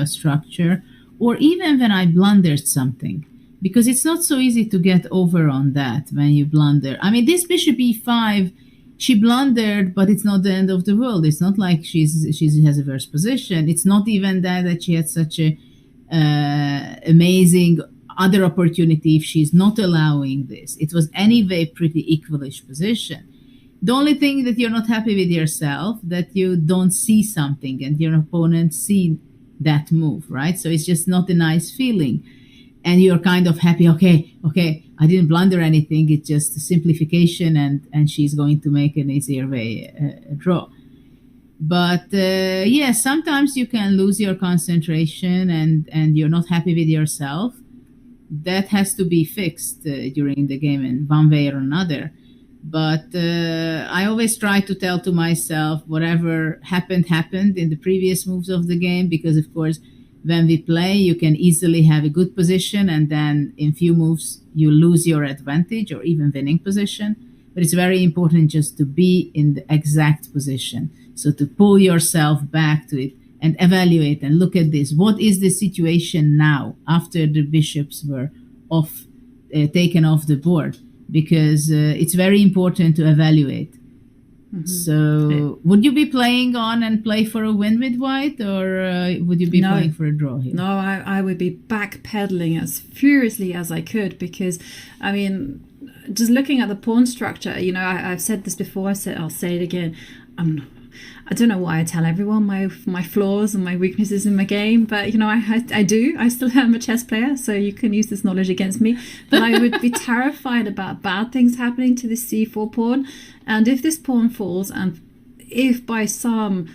structure, or even when I blundered something, because it's not so easy to get over on that when you blunder. I mean, this bishop e5, she blundered, but it's not the end of the world. It's not like she has a worse position. It's not even that she had such a amazing other opportunity if she's not allowing this. It was anyway pretty equalish position. The only thing that you're not happy with yourself, that you don't see something and your opponent see that move, right? So it's just not a nice feeling. And you're kind of happy, okay, I didn't blunder anything. It's just a simplification and she's going to make an easier way a draw. But yes, sometimes you can lose your concentration and you're not happy with yourself. That has to be fixed during the game in one way or another. But I always try to tell to myself whatever happened in the previous moves of the game, because of course when we play you can easily have a good position and then in few moves you lose your advantage or even winning position. But it's very important just to be in the exact position, so to pull yourself back to it and evaluate and look at this. What is the situation now after the bishops were taken off the board? Because it's very important to evaluate. Mm-hmm. So would you be playing on and play for a win with white, or would you be playing for a draw here? No, I would be backpedaling as furiously as I could, because, I mean, just looking at the pawn structure, you know, I've said this before, I'll say it again. I don't know why I tell everyone my flaws and my weaknesses in my game, but, you know, I do. I still am a chess player, so you can use this knowledge against me. But I would be terrified about bad things happening to this c4 pawn. And if this pawn falls, and if by some,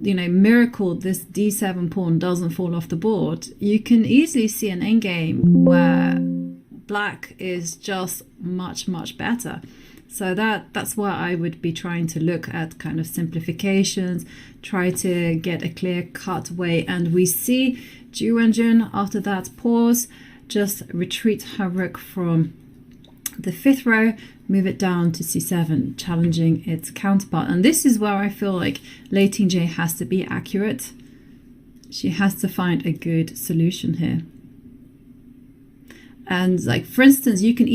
you know, miracle this d7 pawn doesn't fall off the board, you can easily see an endgame where black is just much, much better. So that's why I would be trying to look at kind of simplifications, try to get a clear-cut way. And we see Ju Wenjun, after that pause, just retreat her rook from the 5th row, move it down to c7, challenging its counterpart. And this is where I feel like Lei Tingjie has to be accurate. She has to find a good solution here. And, like, for instance, you can